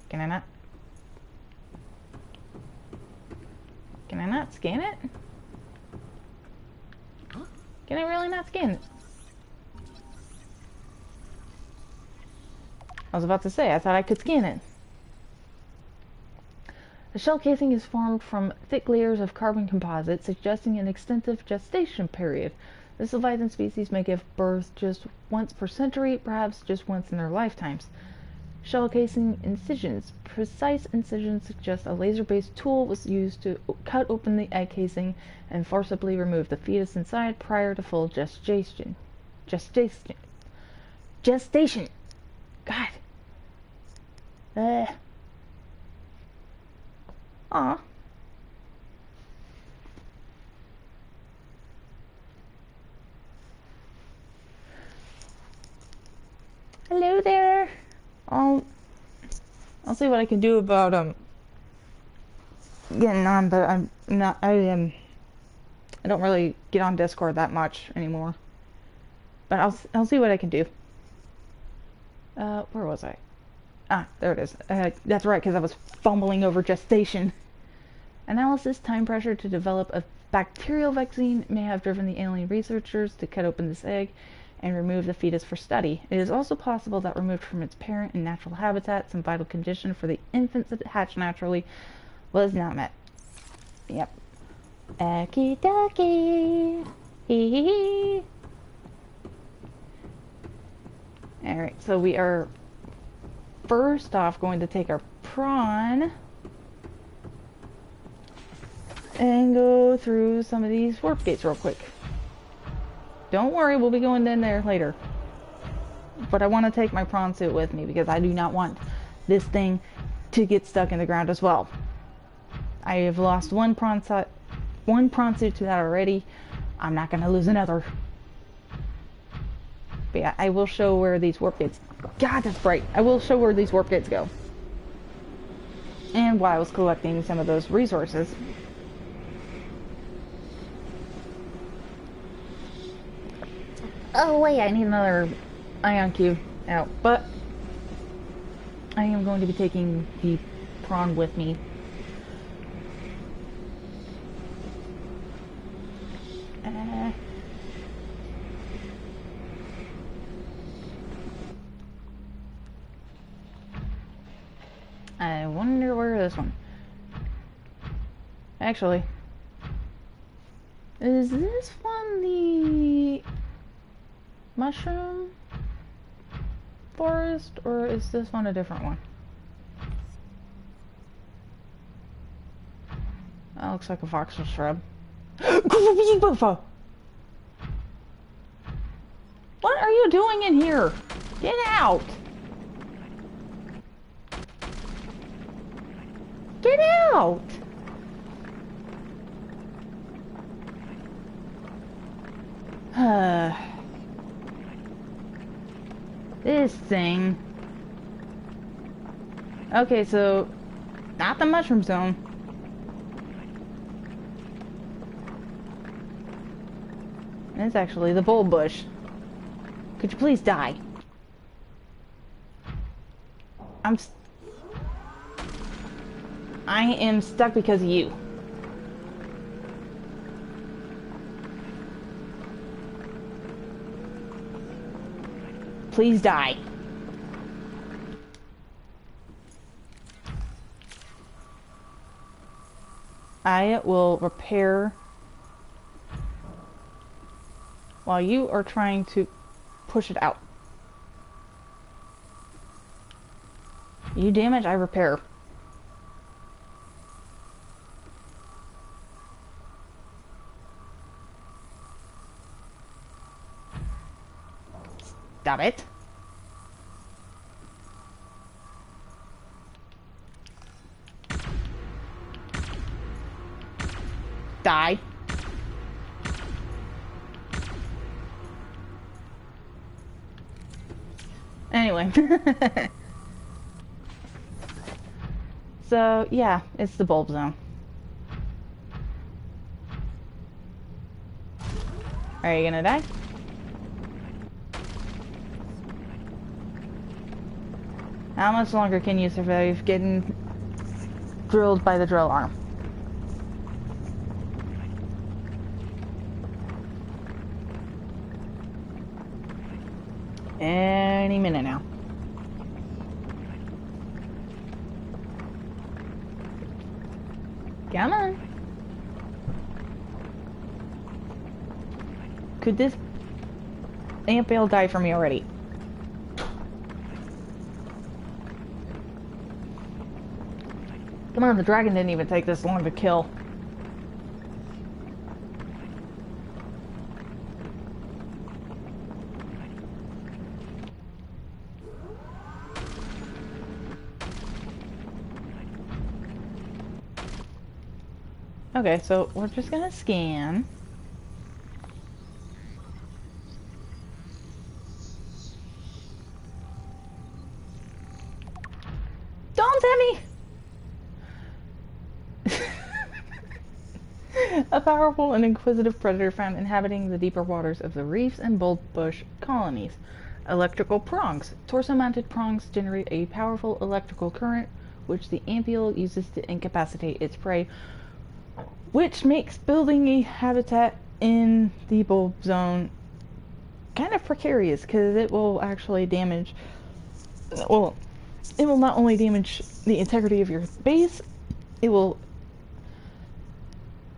[SPEAKER 1] Can I not? Can I not scan it? Can I really not scan it? I was about to say, I thought I could scan it. The shell casing is formed from thick layers of carbon composite, suggesting an extensive gestation period. This Leviathan species may give birth just once per century, perhaps just once in their lifetimes. Shell casing incisions. Precise incisions suggest a laser-based tool was used to cut open the egg casing and forcibly remove the fetus inside prior to full gestation. Gestation! God! Aw. Hello there. I'll see what I can do about getting on, but I don't really get on Discord that much anymore. But I'll see what I can do. Where was I? Ah, there it is. That's right, because I was fumbling over gestation. Analysis. Time pressure to develop a bacterial vaccine may have driven the alien researchers to cut open this egg and remove the fetus for study. It is also possible that removed from its parent in natural habitat, some vital condition for the infants that hatch naturally was not met. Yep. Okie dokie. Hee hee hee. Alright, so we are first off going to take our prawn and go through some of these warp gates real quick. Don't worry, we'll be going in there later. but I want to take my prawn suit with me because I do not want this thing to get stuck in the ground as well. I have lost one prawn suit to that already. I'm not going to lose another. But yeah, I will show where these warp gates... God, that's bright. I will show where these warp gates go. And while I was collecting some of those resources. Oh wait, I need another ion cube out. But I am going to be taking the prawn with me. I wonder where this one... Actually, is this one the mushroom forest, or is this one a different one? That looks like a voxel shrub. What are you doing in here? Get out! Get out! This thing. Okay, so not the mushroom zone. It's actually the bulb bush. Could you please die? I am stuck because of you. Please die. I will repair while you are trying to push it out. You damage, I repair. Stop it. Die. Anyway. So, yeah, it's the bulb zone. Are you gonna die? How much longer can you survive getting drilled by the drill arm? Any minute now. Come on. Could this ant bale die for me already? Come on, the dragon didn't even take this long to kill. Okay, so we're just gonna scan. Don't hit me! A powerful and inquisitive predator found inhabiting the deeper waters of the reefs and bulbbush colonies. Electrical prongs. Torso-mounted prongs generate a powerful electrical current, which the ampoule uses to incapacitate its prey, which makes building a habitat in the bulb zone kind of precarious, because it will actually damage... Well, it will not only damage the integrity of your base, it will...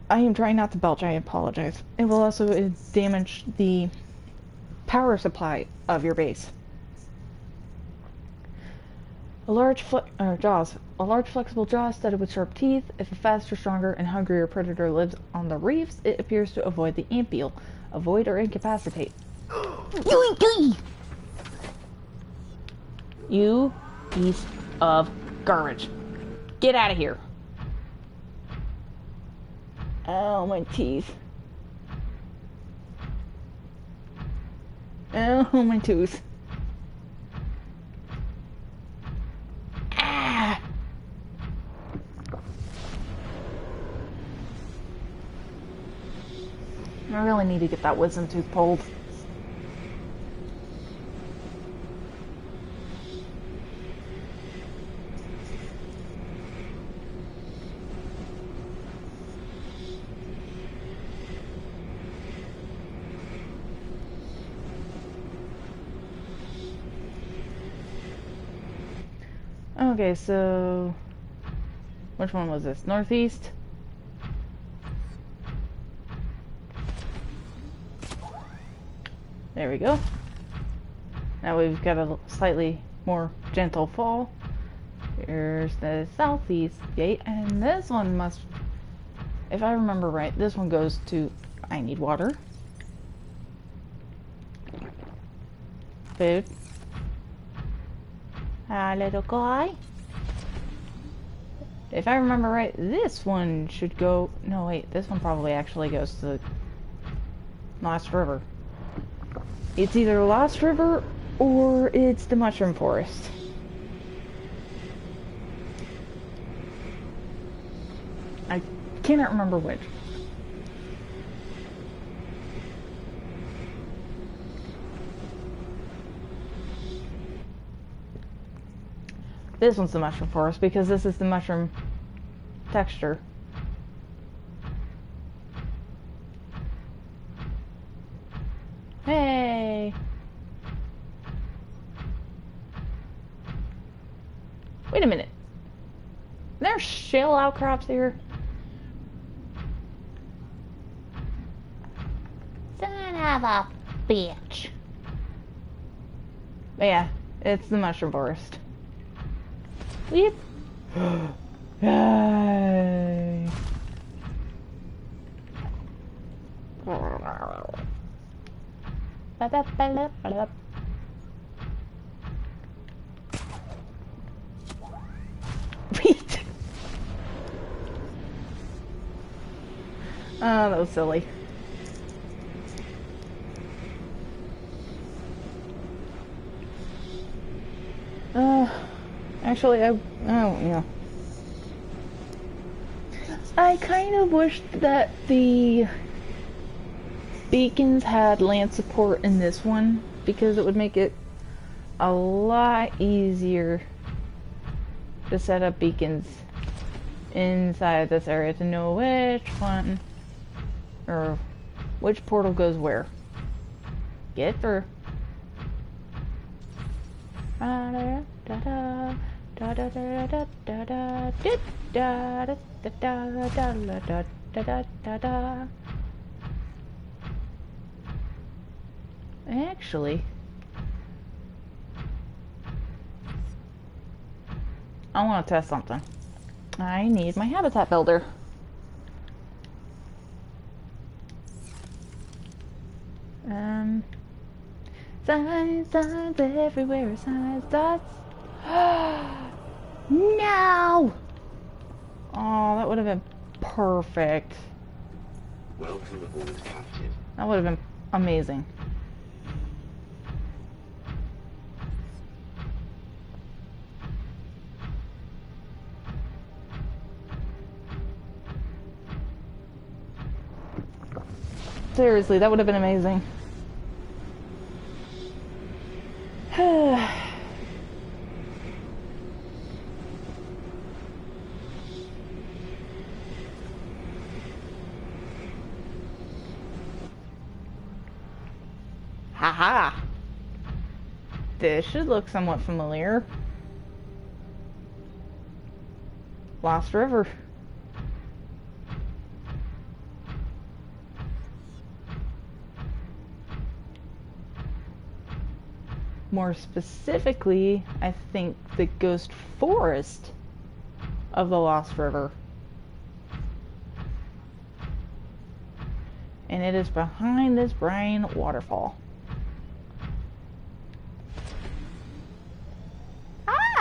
[SPEAKER 1] I am trying not to belch, I apologize. It will also damage the power supply of your base. A large flexible jaw studded with sharp teeth. If a faster, stronger, and hungrier predator lives on the reefs, it appears to avoid the ampoule. Avoid or incapacitate. You piece of garbage. Get out of here. Oh, my teeth. Oh, my tooth. Ah! I really need to get that wisdom tooth pulled. Okay, so which one was this? Northeast? There we go. Now we've got a slightly more gentle fall. Here's the southeast gate, and this one must, if I remember right, this one goes to, I need water. Food. Hi, little guy. If I remember right, this one should go, no wait, this one probably actually goes to the Lost River. It's either Lost River or it's the Mushroom Forest. I cannot remember which. This one's the Mushroom Forest because this is the mushroom texture. Hey! Wait a minute. There's shale outcrops here.
[SPEAKER 4] Son of a bitch.
[SPEAKER 1] But yeah, it's the Mushroom Forest.
[SPEAKER 4] Weep.
[SPEAKER 1] Yay! Pete! Oh, that was silly. Actually, oh, yeah. I kind of wish that the beacons had land support in this one, because it would make it a lot easier to set up beacons inside this area to know which one, or which portal goes where. Get through. Actually, I want to test something. I need my habitat builder. Signs everywhere, signs, dots. No! Oh, that would have been perfect.
[SPEAKER 3] Welcome aboard, Captain.
[SPEAKER 1] That would have been amazing. Seriously, that would have been amazing. Haha! This should look somewhat familiar. Lost River. More specifically, I think the Ghost Forest of the Lost River. And it is behind this brine waterfall.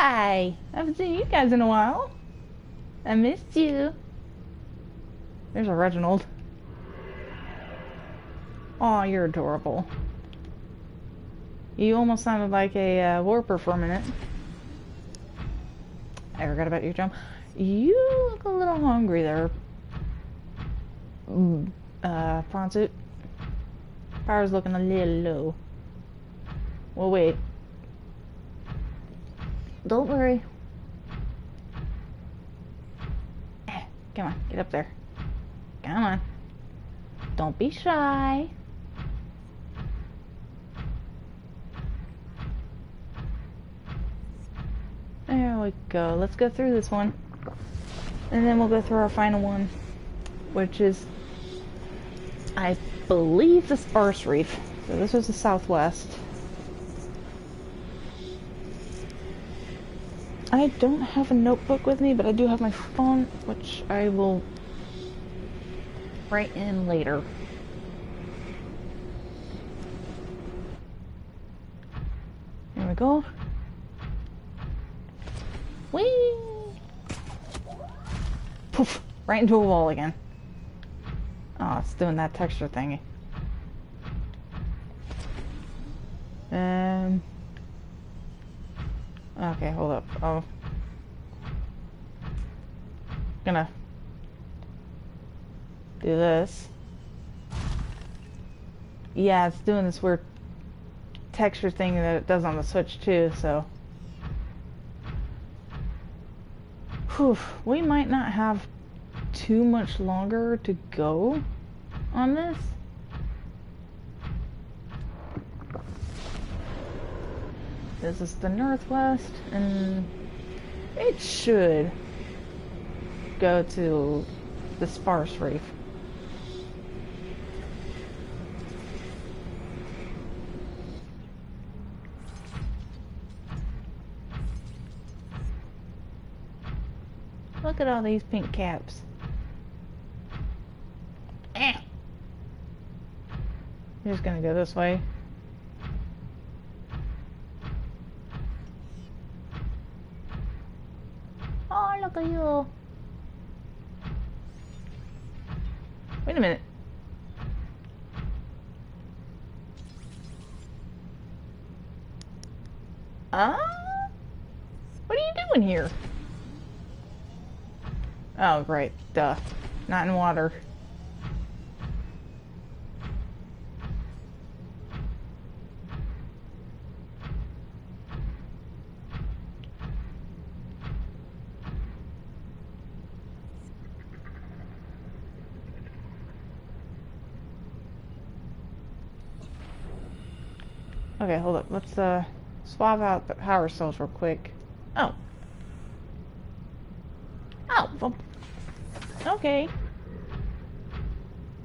[SPEAKER 1] Hi! I haven't seen you guys in a while. I missed you. There's a Reginald. Aw, you're adorable. You almost sounded like a warper for a minute. I forgot about you, John. You look a little hungry there. Prawn suit. Power's looking a little low. Well, wait. Don't worry. Come on, get up there. Come on. Don't be shy. There we go. Let's go through this one. And then we'll go through our final one, which is, I believe, the Sparse Reef. So this was the southwest. I don't have a notebook with me, but I do have my phone, which I will write in later. There we go. Whee! Poof! Right into a wall again. Oh, it's doing that texture thingy. Okay, hold up. Oh. Gonna do this. Yeah, it's doing this weird texture thing that it does on the Switch too, so. Whew, we might not have too much longer to go on this. This is the northwest, and it should go to the Sparse Reef. Look at all these pink caps. Eh. I'm just gonna go this way. Oh, look at you. Wait a minute. What are you doing here? Oh, great. Duh. Not in water. Okay, hold up. Let's swap out the power cells real quick. Oh. Oh, well, okay.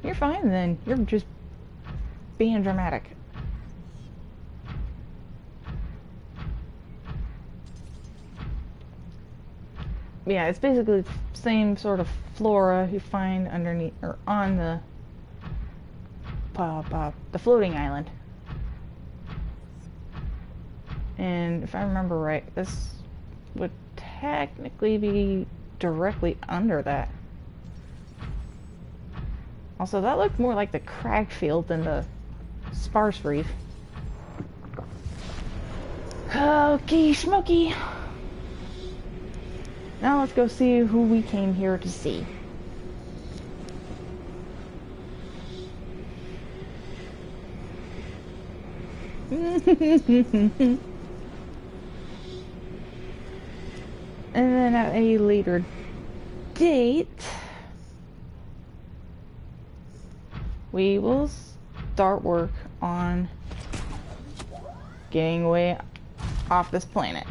[SPEAKER 1] You're fine then. You're just being dramatic. Yeah, it's basically the same sort of flora you find underneath or on the floating island. And if I remember right, this would technically be directly under that. Also, that looked more like the crag field than the Sparse Reef. Okay, Smokey. Now let's go see who we came here to see. And then at a later date, we will start work on getting away off this planet.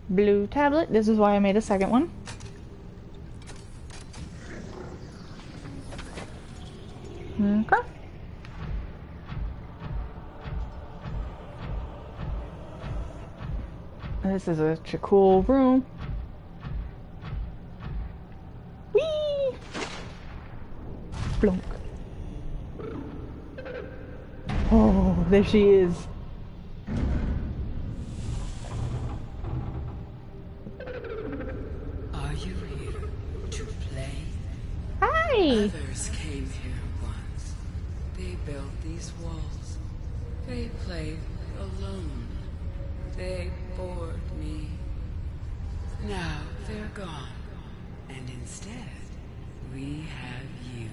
[SPEAKER 1] Blue tablet. This is why I made a second one. Okay. This is a cool room. Blunk. Oh, there she is.
[SPEAKER 5] Are you here to play?
[SPEAKER 1] Hi.
[SPEAKER 5] Others came here once. They built these walls. They played alone. They bored me. Now they're gone. And instead, we have you.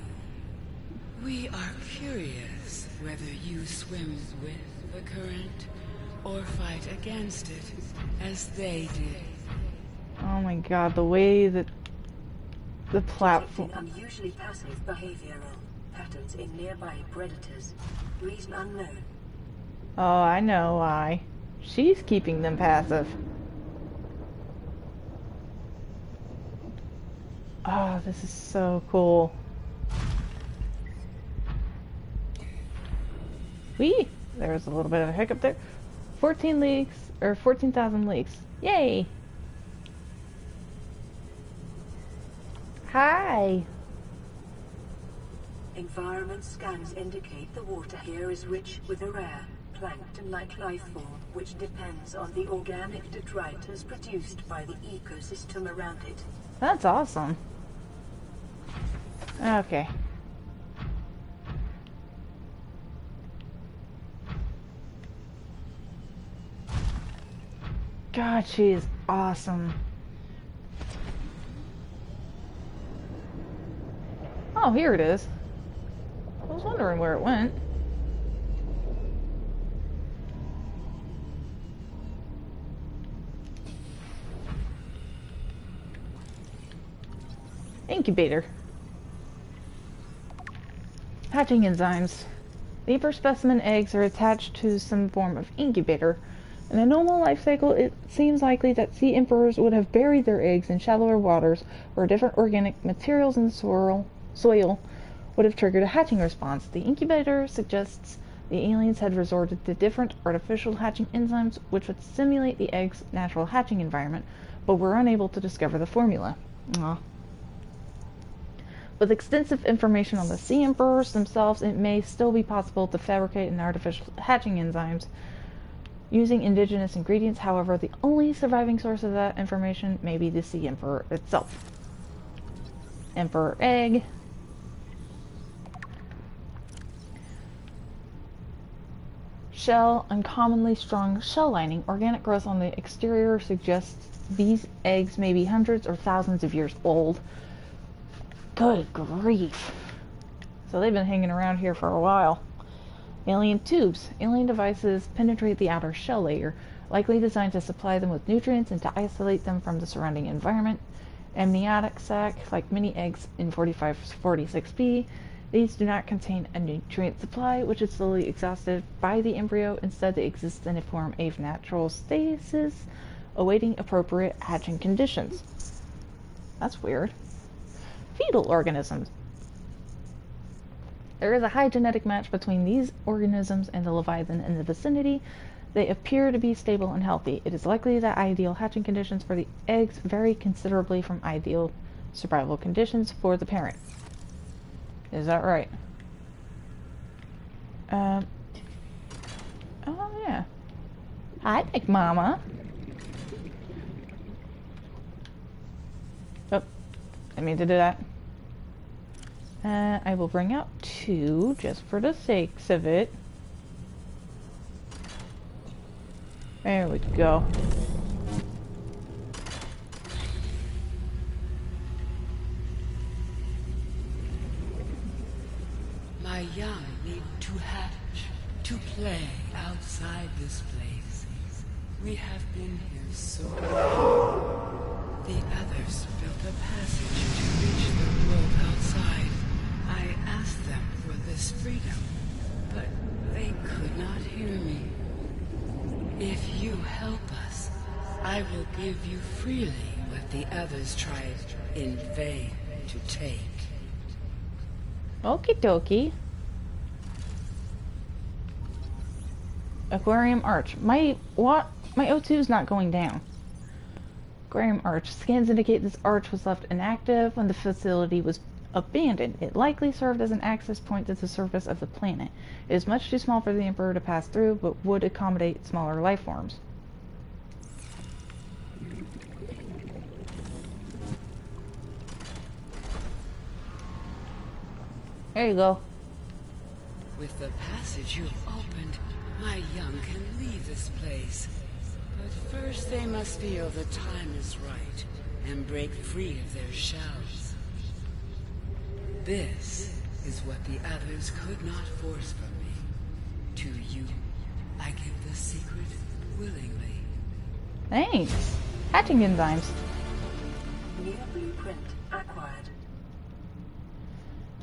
[SPEAKER 5] We are curious whether you swim with the current or fight against it, as they did.
[SPEAKER 1] Oh my god, the way that the platform...
[SPEAKER 2] Detecting unusually passive behavioral patterns in nearby predators. Reason unknown.
[SPEAKER 1] Oh, I know why. She's keeping them passive. Oh, this is so cool. Whee! There's a little bit of a hiccup there. 14 leagues, or 14,000 leagues. Yay! Hi!
[SPEAKER 2] Environment scans indicate the water here is rich with a rare, plankton-like life form which depends on the organic detritus produced by the ecosystem around it.
[SPEAKER 1] That's awesome. Okay. God, she is awesome. Oh, here it is. I was wondering where it went. Incubator. Hatching enzymes. The emperor specimen eggs are attached to some form of incubator. In a normal life cycle, it seems likely that sea emperors would have buried their eggs in shallower waters where different organic materials in the soil would have triggered a hatching response. The incubator suggests the aliens had resorted to different artificial hatching enzymes which would simulate the egg's natural hatching environment, but were unable to discover the formula. Aww. With extensive information on the sea emperors themselves, it may still be possible to fabricate an artificial hatching enzymes using indigenous ingredients. However, the only surviving source of that information may be the sea emperor itself. Emperor egg. Shell, uncommonly strong shell lining. Organic growth on the exterior suggests these eggs may be hundreds or thousands of years old. Good grief. So they've been hanging around here for a while. Alien tubes. Alien devices penetrate the outer shell layer, likely designed to supply them with nutrients and to isolate them from the surrounding environment. Amniotic sac, like many eggs in 4546b, these do not contain a nutrient supply, which is slowly exhausted by the embryo. Instead, they exist in a form of natural stasis, awaiting appropriate hatching conditions. That's weird. Fetal organisms. There is a high genetic match between these organisms and the Leviathan in the vicinity. They appear to be stable and healthy. It is likely that ideal hatching conditions for the eggs vary considerably from ideal survival conditions for the parent. Is that right? Oh yeah. Hi, Big Mama. Oh, I mean to do that. I will bring out 2 just for the sakes of it. There we go.
[SPEAKER 5] My young need to hatch, to play outside this place. We have been here so long. The others built a passage to reach the world outside. I asked them for this freedom, but they could not hear me. If you help us, I will give you freely what the others tried in vain to take.
[SPEAKER 1] Okie dokie. Aquarium arch. My O2 is not going down. Aquarium arch. Scans indicate this arch was left inactive when the facility was abandoned. It likely served as an access point to the surface of the planet. It is much too small for the Emperor to pass through, but would accommodate smaller life forms. There you go.
[SPEAKER 5] With the passage you've opened, my young can leave this place. But first they must feel the time is right and break free of their shells. This is what the others could not force from me. To you, I give the secret willingly.
[SPEAKER 1] Thanks. Hatching enzymes.
[SPEAKER 2] New blueprint acquired.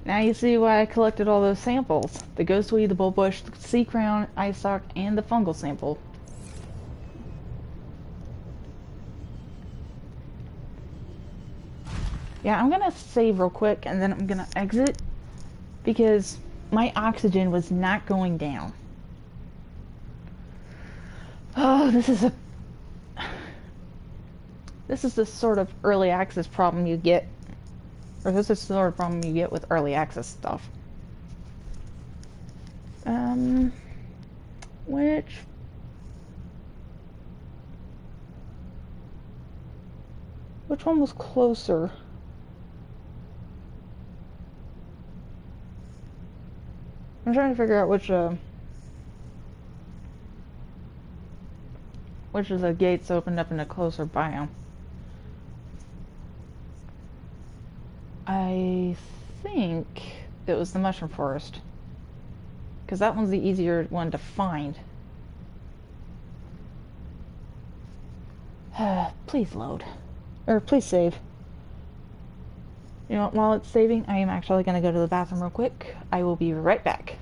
[SPEAKER 1] Now you see why I collected all those samples. The ghostweed, the bullbush, the sea crown, eye stalk, and the fungal sample. Yeah, I'm gonna save real quick and then I'm gonna exit because my oxygen was not going down. Oh, this is the sort of early access problem you get. Or this is the sort of problem you get with early access stuff. Which one was closer? I'm trying to figure out which of the gates opened up in a closer biome. I think it was the mushroom forest, because that one's the easier one to find. Please load. Or please save. You know what, while it's saving, I am actually going to go to the bathroom real quick. I will be right back.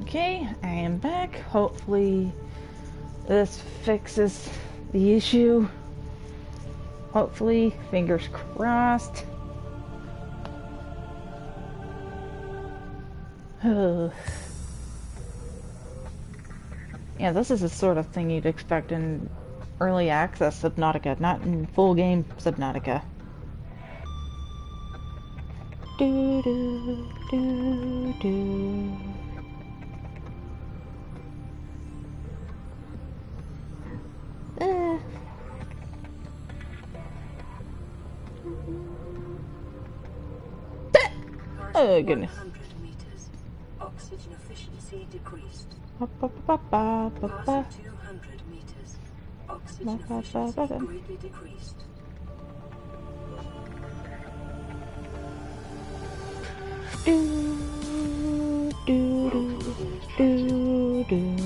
[SPEAKER 1] Okay, I am back. Hopefully this fixes the issue. Hopefully, fingers crossed. Yeah, this is the sort of thing you'd expect in early access Subnautica, not in full game Subnautica. Do do do do. Eh. Oh goodness.
[SPEAKER 2] 100 meters. Oxygen efficiency decreased.
[SPEAKER 1] Ba, ba, ba, ba, ba, ba.
[SPEAKER 2] Passing 200 meters.
[SPEAKER 1] Ba,
[SPEAKER 2] Oxygen
[SPEAKER 1] ba, ba,
[SPEAKER 2] efficiency
[SPEAKER 1] ba, ba.
[SPEAKER 2] greatly decreased.
[SPEAKER 1] Do do do do do.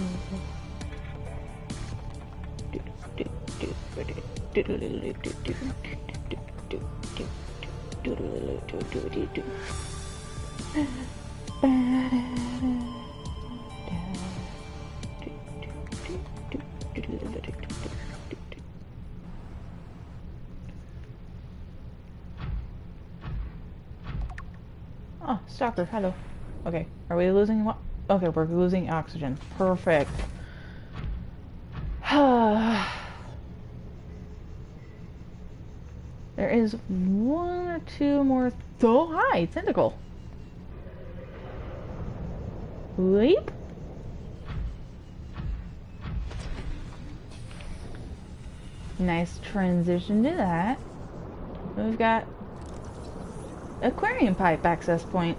[SPEAKER 1] Oh, stalker, hello. Okay, are we losing what? Okay, we're losing oxygen. Perfect. There is one or two more. Oh, hi, tentacle. Leap. Nice transition to that. We've got aquarium pipe access point.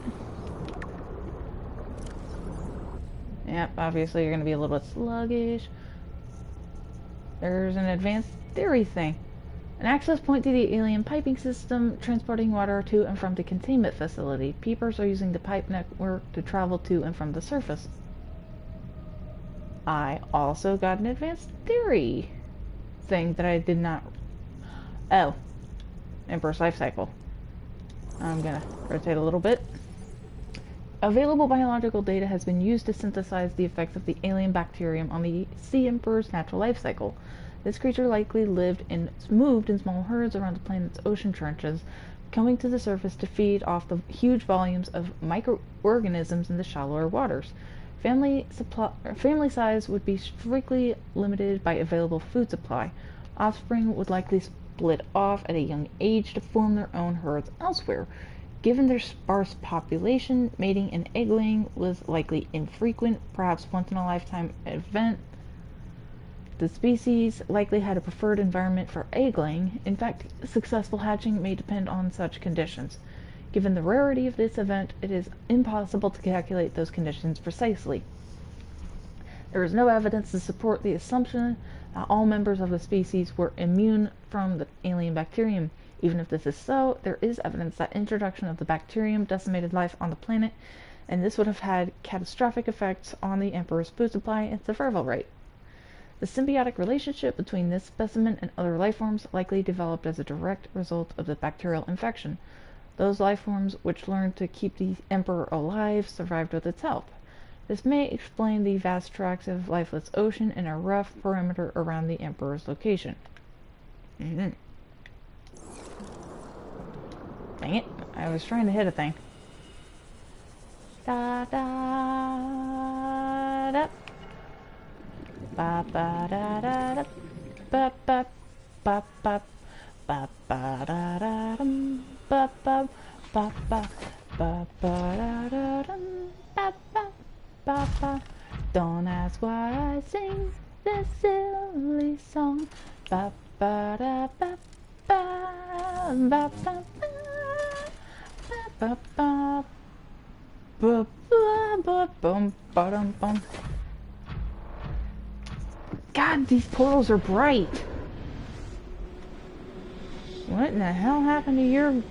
[SPEAKER 1] Yep, obviously you're going to be a little bit sluggish. There's an advanced theory thing. An access point to the alien piping system transporting water to and from the containment facility. Peepers are using the pipe network to travel to and from the surface. I also got an advanced theory thing that I did not... Oh. Emperor's life cycle. I'm gonna rotate a little bit. Available biological data has been used to synthesize the effects of the alien bacterium on the sea emperor's natural life cycle. This creature likely moved in small herds around the planet's ocean trenches, coming to the surface to feed off the huge volumes of microorganisms in the shallower waters. Family size would be strictly limited by available food supply. Offspring would likely split off at a young age to form their own herds elsewhere. Given their sparse population, mating and egg laying was likely infrequent, perhaps once in a lifetime event. The species likely had a preferred environment for egg laying. In fact, successful hatching may depend on such conditions. Given the rarity of this event, it is impossible to calculate those conditions precisely. There is no evidence to support the assumption that all members of the species were immune from the alien bacterium. Even if this is so, there is evidence that introduction of the bacterium decimated life on the planet, and this would have had catastrophic effects on the Emperor's food supply and survival rate. The symbiotic relationship between this specimen and other lifeforms likely developed as a direct result of the bacterial infection. Those lifeforms which learned to keep the Emperor alive survived with its help. This may explain the vast tracts of lifeless ocean and a rough perimeter around the Emperor's location. Dang it, I was trying to hit a thing. Da da da. Ba ba da da da. Ba ba ba ba. Ba ba da da dum. Ba ba ba ba. Ba ba da da dum. Ba ba ba ba. Don't ask why I sing this silly song. Ba ba da ba ba. Ba ba ba. Ba ba ba ba bum ba dum bum. God, these portals are bright. What in the hell happened to your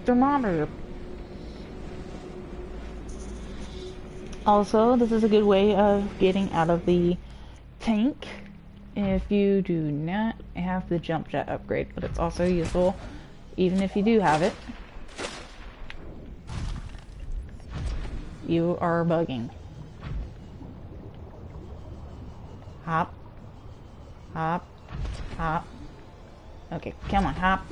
[SPEAKER 1] thermometer? Also, this is a good way of getting out of the tank if you do not have the jump jet upgrade, but it's also useful even if you do have it. You are bugging. Hop. Hop. Hop. Okay, come on, hop.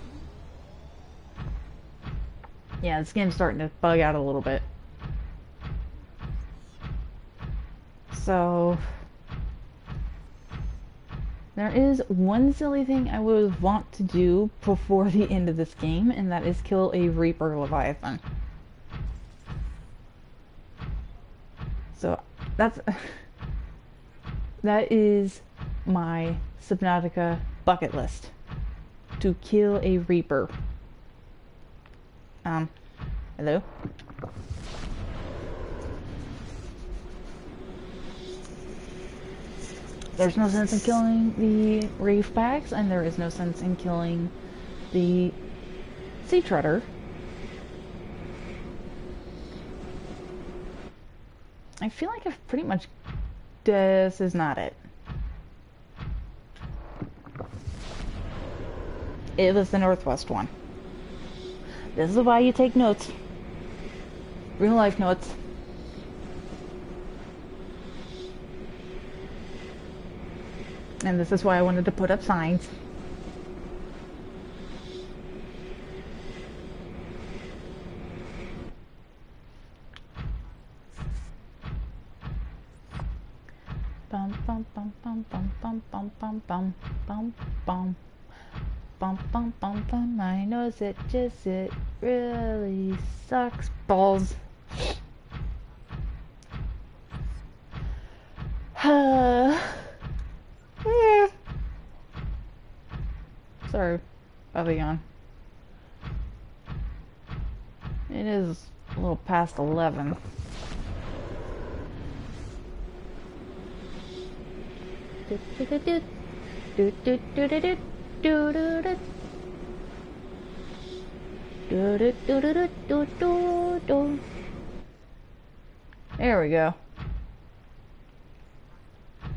[SPEAKER 1] Yeah, this game's starting to bug out a little bit. So there is one silly thing I would want to do before the end of this game, and that is kill a Reaper Leviathan. So that is my Subnautica bucket list. To kill a Reaper. Hello? There's no sense in killing the reef backs, and there is no sense in killing the sea treader. I feel like I've pretty much... This is not it. It was the northwest one. This is why you take notes. Real life notes. And this is why I wanted to put up signs. Bum bum bum bum bum bum bum bum bum bum bum bum bum bum bum. I know it really sucks balls. Sorry about the yawn. It is a little past 11. There we go.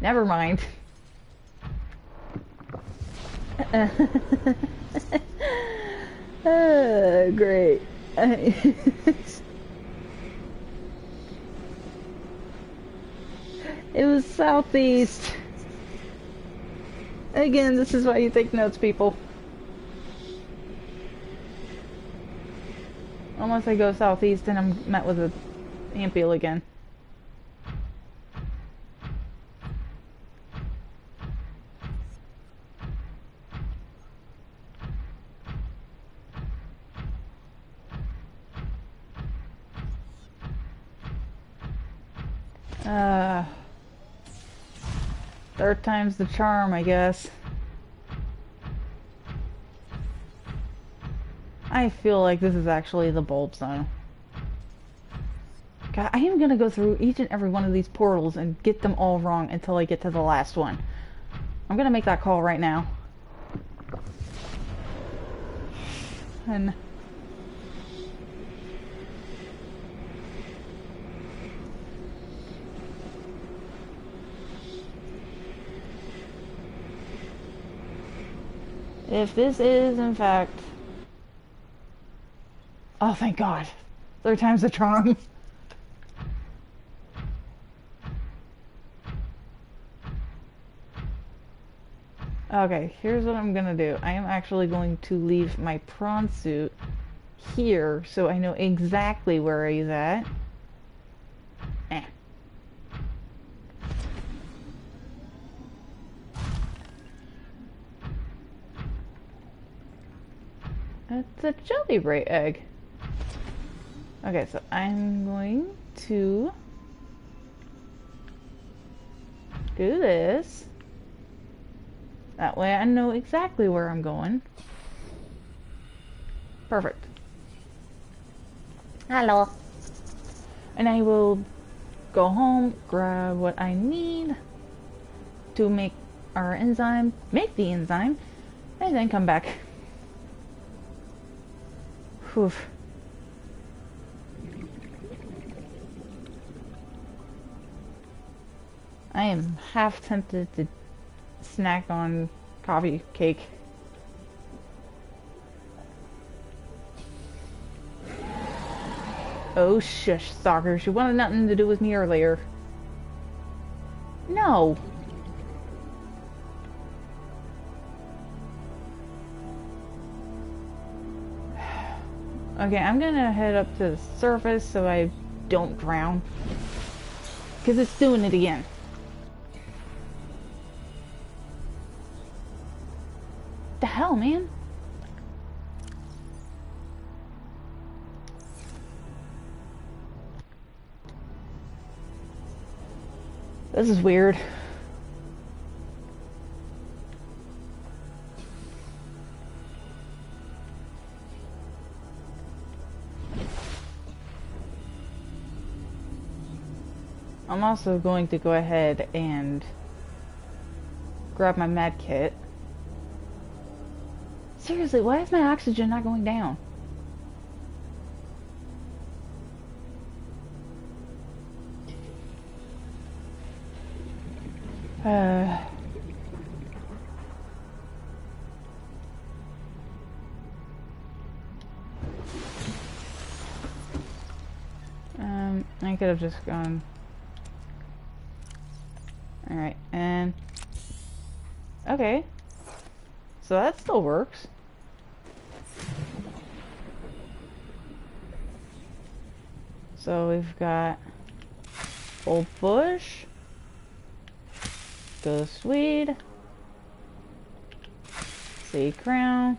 [SPEAKER 1] Never mind. Great. It was southeast. Again, this is why you take notes, people. Unless I go southeast and I'm met with a ampule again. Third time's the charm, I guess. I feel like this is actually the bulb zone. God, I am gonna go through each and every one of these portals and get them all wrong until I get to the last one. I'm gonna make that call right now. And if this is, in fact... Oh, thank God. Third time's the charm. Okay, here's what I'm gonna do. I am actually going to leave my prawn suit here so I know exactly where he's at. It's a jellybrae egg. Okay, so I'm going to do this. That way I know exactly where I'm going. Perfect.
[SPEAKER 4] Hello.
[SPEAKER 1] And I will go home, grab what I need to make our enzyme, make the enzyme, and then come back. Whew. I am half tempted to snack on coffee cake. Oh shush, stalkers. You wanted nothing to do with me earlier. No. Okay, I'm gonna head up to the surface so I don't drown. Because it's doing it again. hell, man? This is weird. I'm also going to go ahead and grab my med kit. Seriously, why is my oxygen not going down? I could have just gone. Alright, and okay. So that still works. So we've got old bush, ghost weed, sea crown,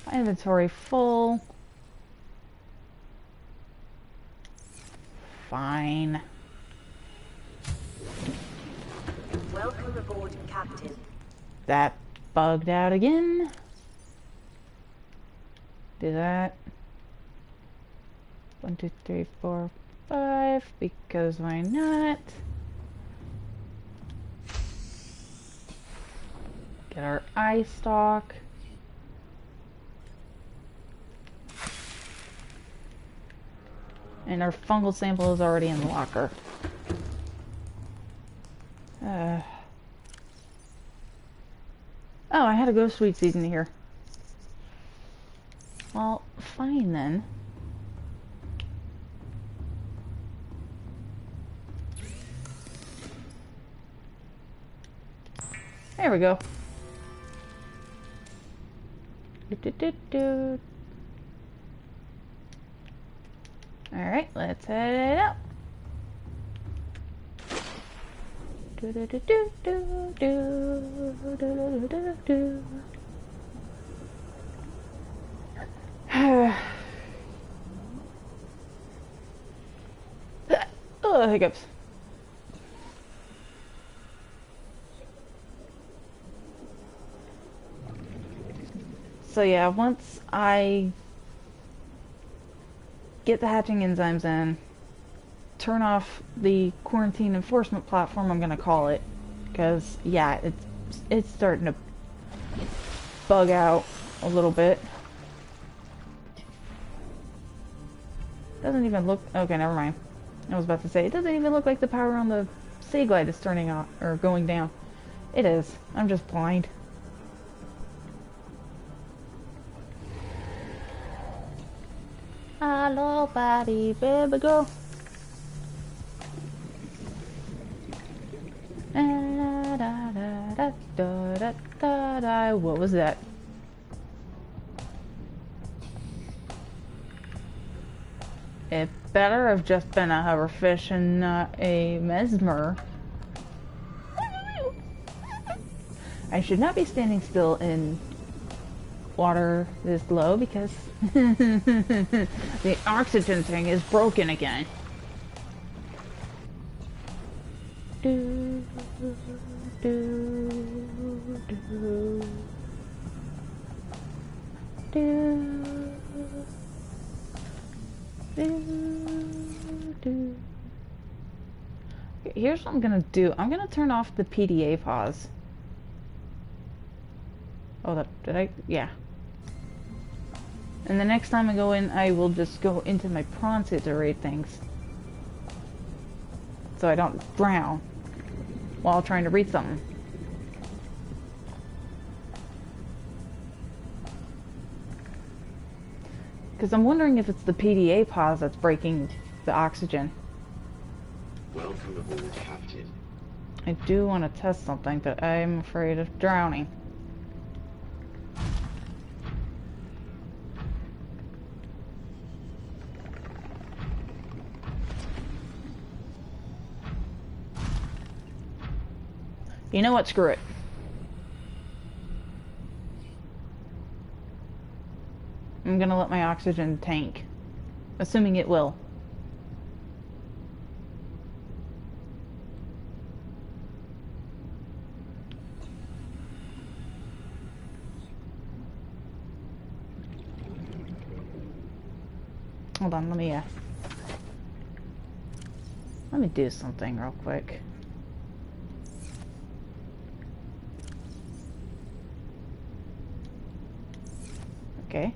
[SPEAKER 1] my inventory full. Fine.
[SPEAKER 2] Welcome aboard, Captain.
[SPEAKER 1] That bugged out again. Do that. 1, 2, 3, 4, 5. Because why not? Get our eye stalk. And our fungal sample is already in the locker. Oh, I had a ghost sweet seed in here. Well, fine then. There we go. Alright, let's head out. Oh, hiccups. So yeah, once I get the hatching enzymes in, turn off the quarantine enforcement platform, I'm gonna call it, because yeah, it's starting to bug out a little bit. Doesn't even look okay. Never mind. I was about to say it doesn't even look like the power on the Seaglide is turning off or going down. It is. I'm just blind. Hello, buddy, baby girl. What was that? It better have just been a hoverfish and not a mesmer. I should not be standing still in water this low because the oxygen thing is broken again. Do, do, do, do, do. Here's what I'm gonna do. I'm gonna turn off the PDA pause. Oh, that did I? Yeah. And the next time I go in, I will just go into my prawn suit to raid things, so I don't drown while trying to read something. Because I'm wondering if it's the PDA pause that's breaking the oxygen.
[SPEAKER 3] Welcome aboard, Captain.
[SPEAKER 1] I do want to test something, but I'm afraid of drowning. You know what? Screw it. I'm gonna let my oxygen tank. Assuming it will. Hold on, let me do something real quick. Okay.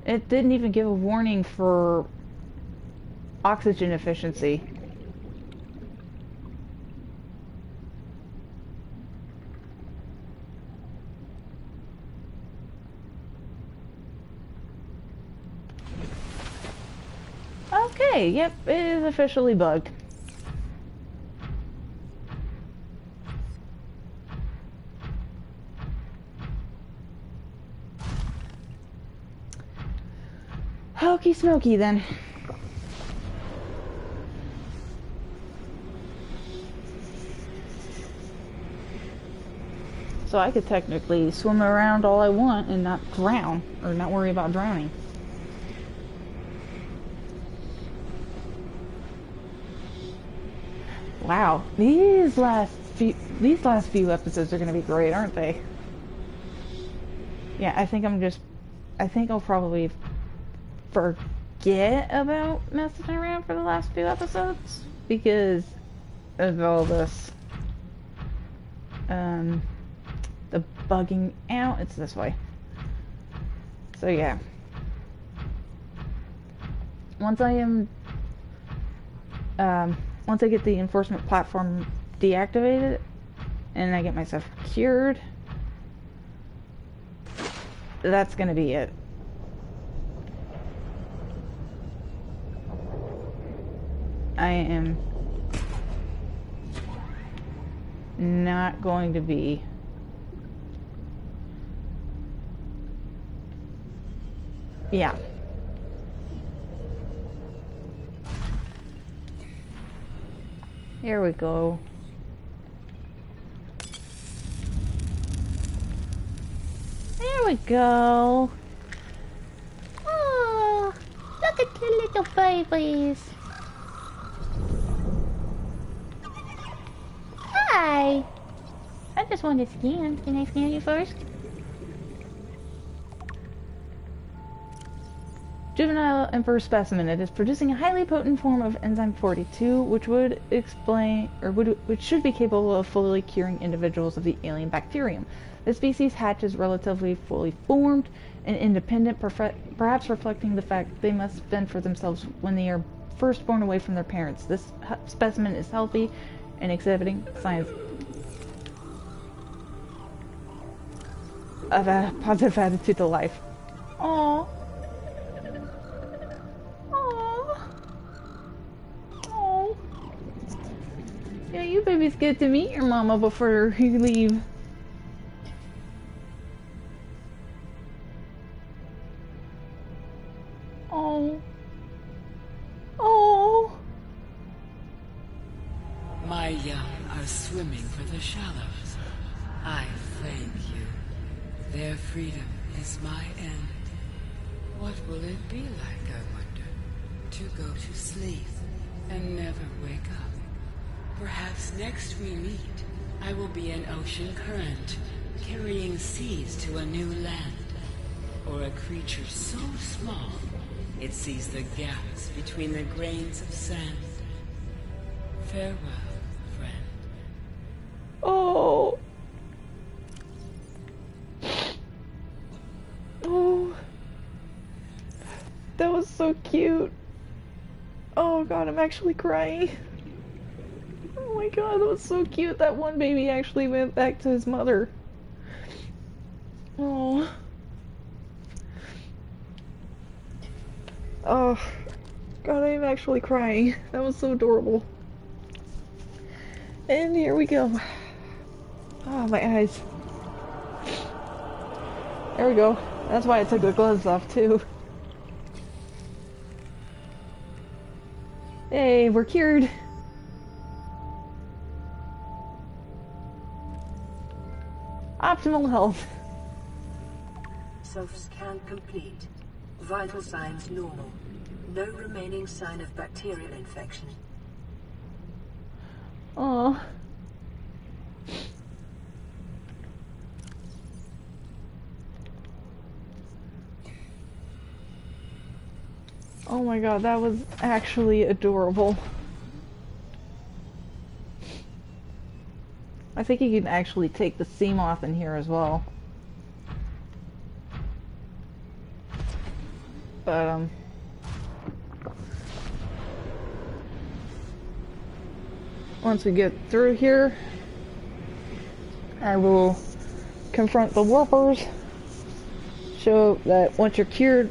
[SPEAKER 1] It didn't even give a warning for oxygen efficiency. Okay, yep, it is officially bugged. Hokey smoky then. So I could technically swim around all I want and not drown, or not worry about drowning. Wow, these last few episodes are going to be great, aren't they? Yeah, I think I'll probably forget about messing around for the last few episodes because of all this. The bugging out, it's this way. So yeah. Once I get the enforcement platform deactivated and I get myself cured, that's gonna be it. I am not going to be yeah. Here we go. There we go.
[SPEAKER 4] Oh, look at the little babies. Hi. I just want to scan. Can I scan you first?
[SPEAKER 1] Juvenile emperor specimen. It is producing a highly potent form of enzyme 42, which should be capable of fully curing individuals of the alien bacterium. The species hatch is relatively fully formed and independent, perhaps reflecting the fact they must fend for themselves when they are first born away from their parents. This specimen is healthy and exhibiting signs of a positive attitude to life. Aww. Yeah, you babies get to meet your mama before you leave. Oh. Oh.
[SPEAKER 5] My young are swimming for the shallows. I thank you. Their freedom is my end. What will it be like, I wonder, to go to sleep and never wake up? Perhaps next we meet, I will be an ocean current, carrying seas to a new land. Or a creature so small, it sees the gaps between the grains of sand. Farewell, friend.
[SPEAKER 1] Oh. Oh. That was so cute. Oh god, I'm actually crying. Oh my god, that was so cute. That one baby actually went back to his mother. Oh. Oh. God, I am actually crying. That was so adorable. And here we go. Oh, my eyes. There we go. That's why I took the gloves off too. Hey, we're cured. Optimal health.
[SPEAKER 2] Self-scan complete. Vital signs normal. No remaining sign of bacterial infection.
[SPEAKER 1] Oh. Oh my god, that was actually adorable. I think you can actually take the seam off in here as well. But, once we get through here, I will confront the warpers, show that once you're cured,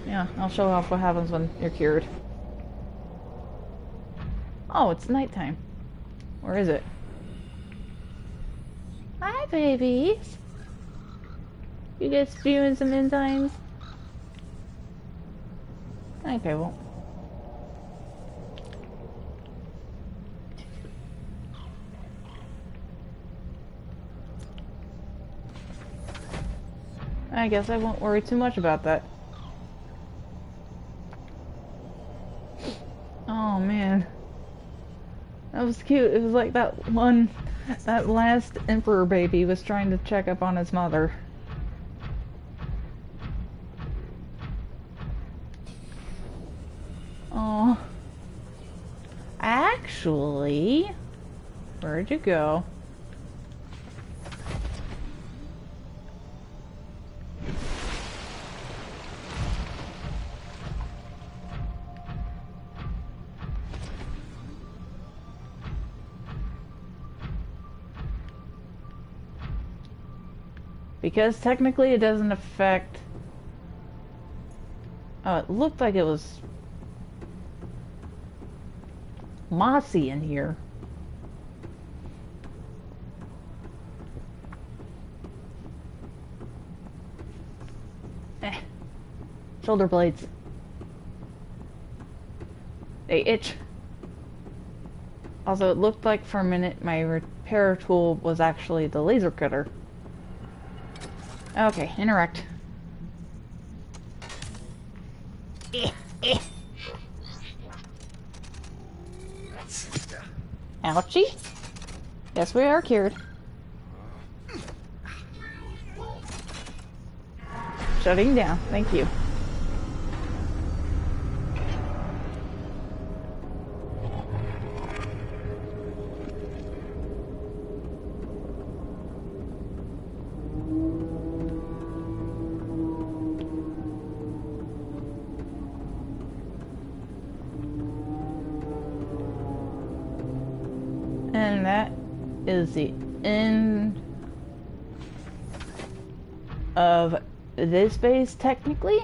[SPEAKER 1] yeah, I'll show off what happens when you're cured. Oh, it's nighttime. Where is it? Hi, babies. You guys spewing some enzymes? Okay, well. I guess I won't worry too much about that. Oh man. That was cute. It was like that last emperor baby was trying to check up on his mother. Oh. Actually, where'd you go? Because technically it doesn't affect... Oh, it looked like it was mossy in here. Shoulder blades. They itch. Also, it looked like for a minute my repair tool was actually the laser cutter. Okay, interact. Ouchie. Yes, we are cured. Shutting down. Thank you. And that is the end of this base, technically.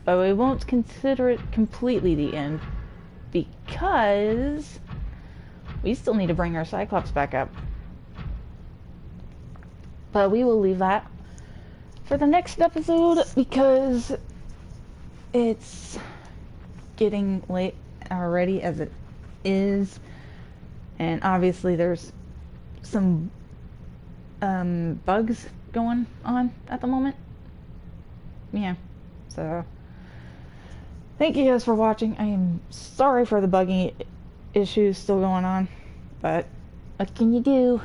[SPEAKER 1] But we won't consider it completely the end, because we still need to bring our Cyclops back up. But we will leave that for the next episode, because it's getting late already as it is. And obviously there's some bugs going on at the moment. Yeah, so thank you guys for watching. I am sorry for the bugging issues still going on, but what can you do?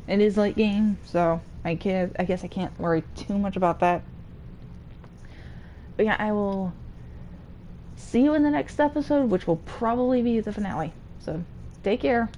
[SPEAKER 1] It is late game, so I guess I can't worry too much about that. But yeah, I will see you in the next episode, which will probably be the finale. So take care.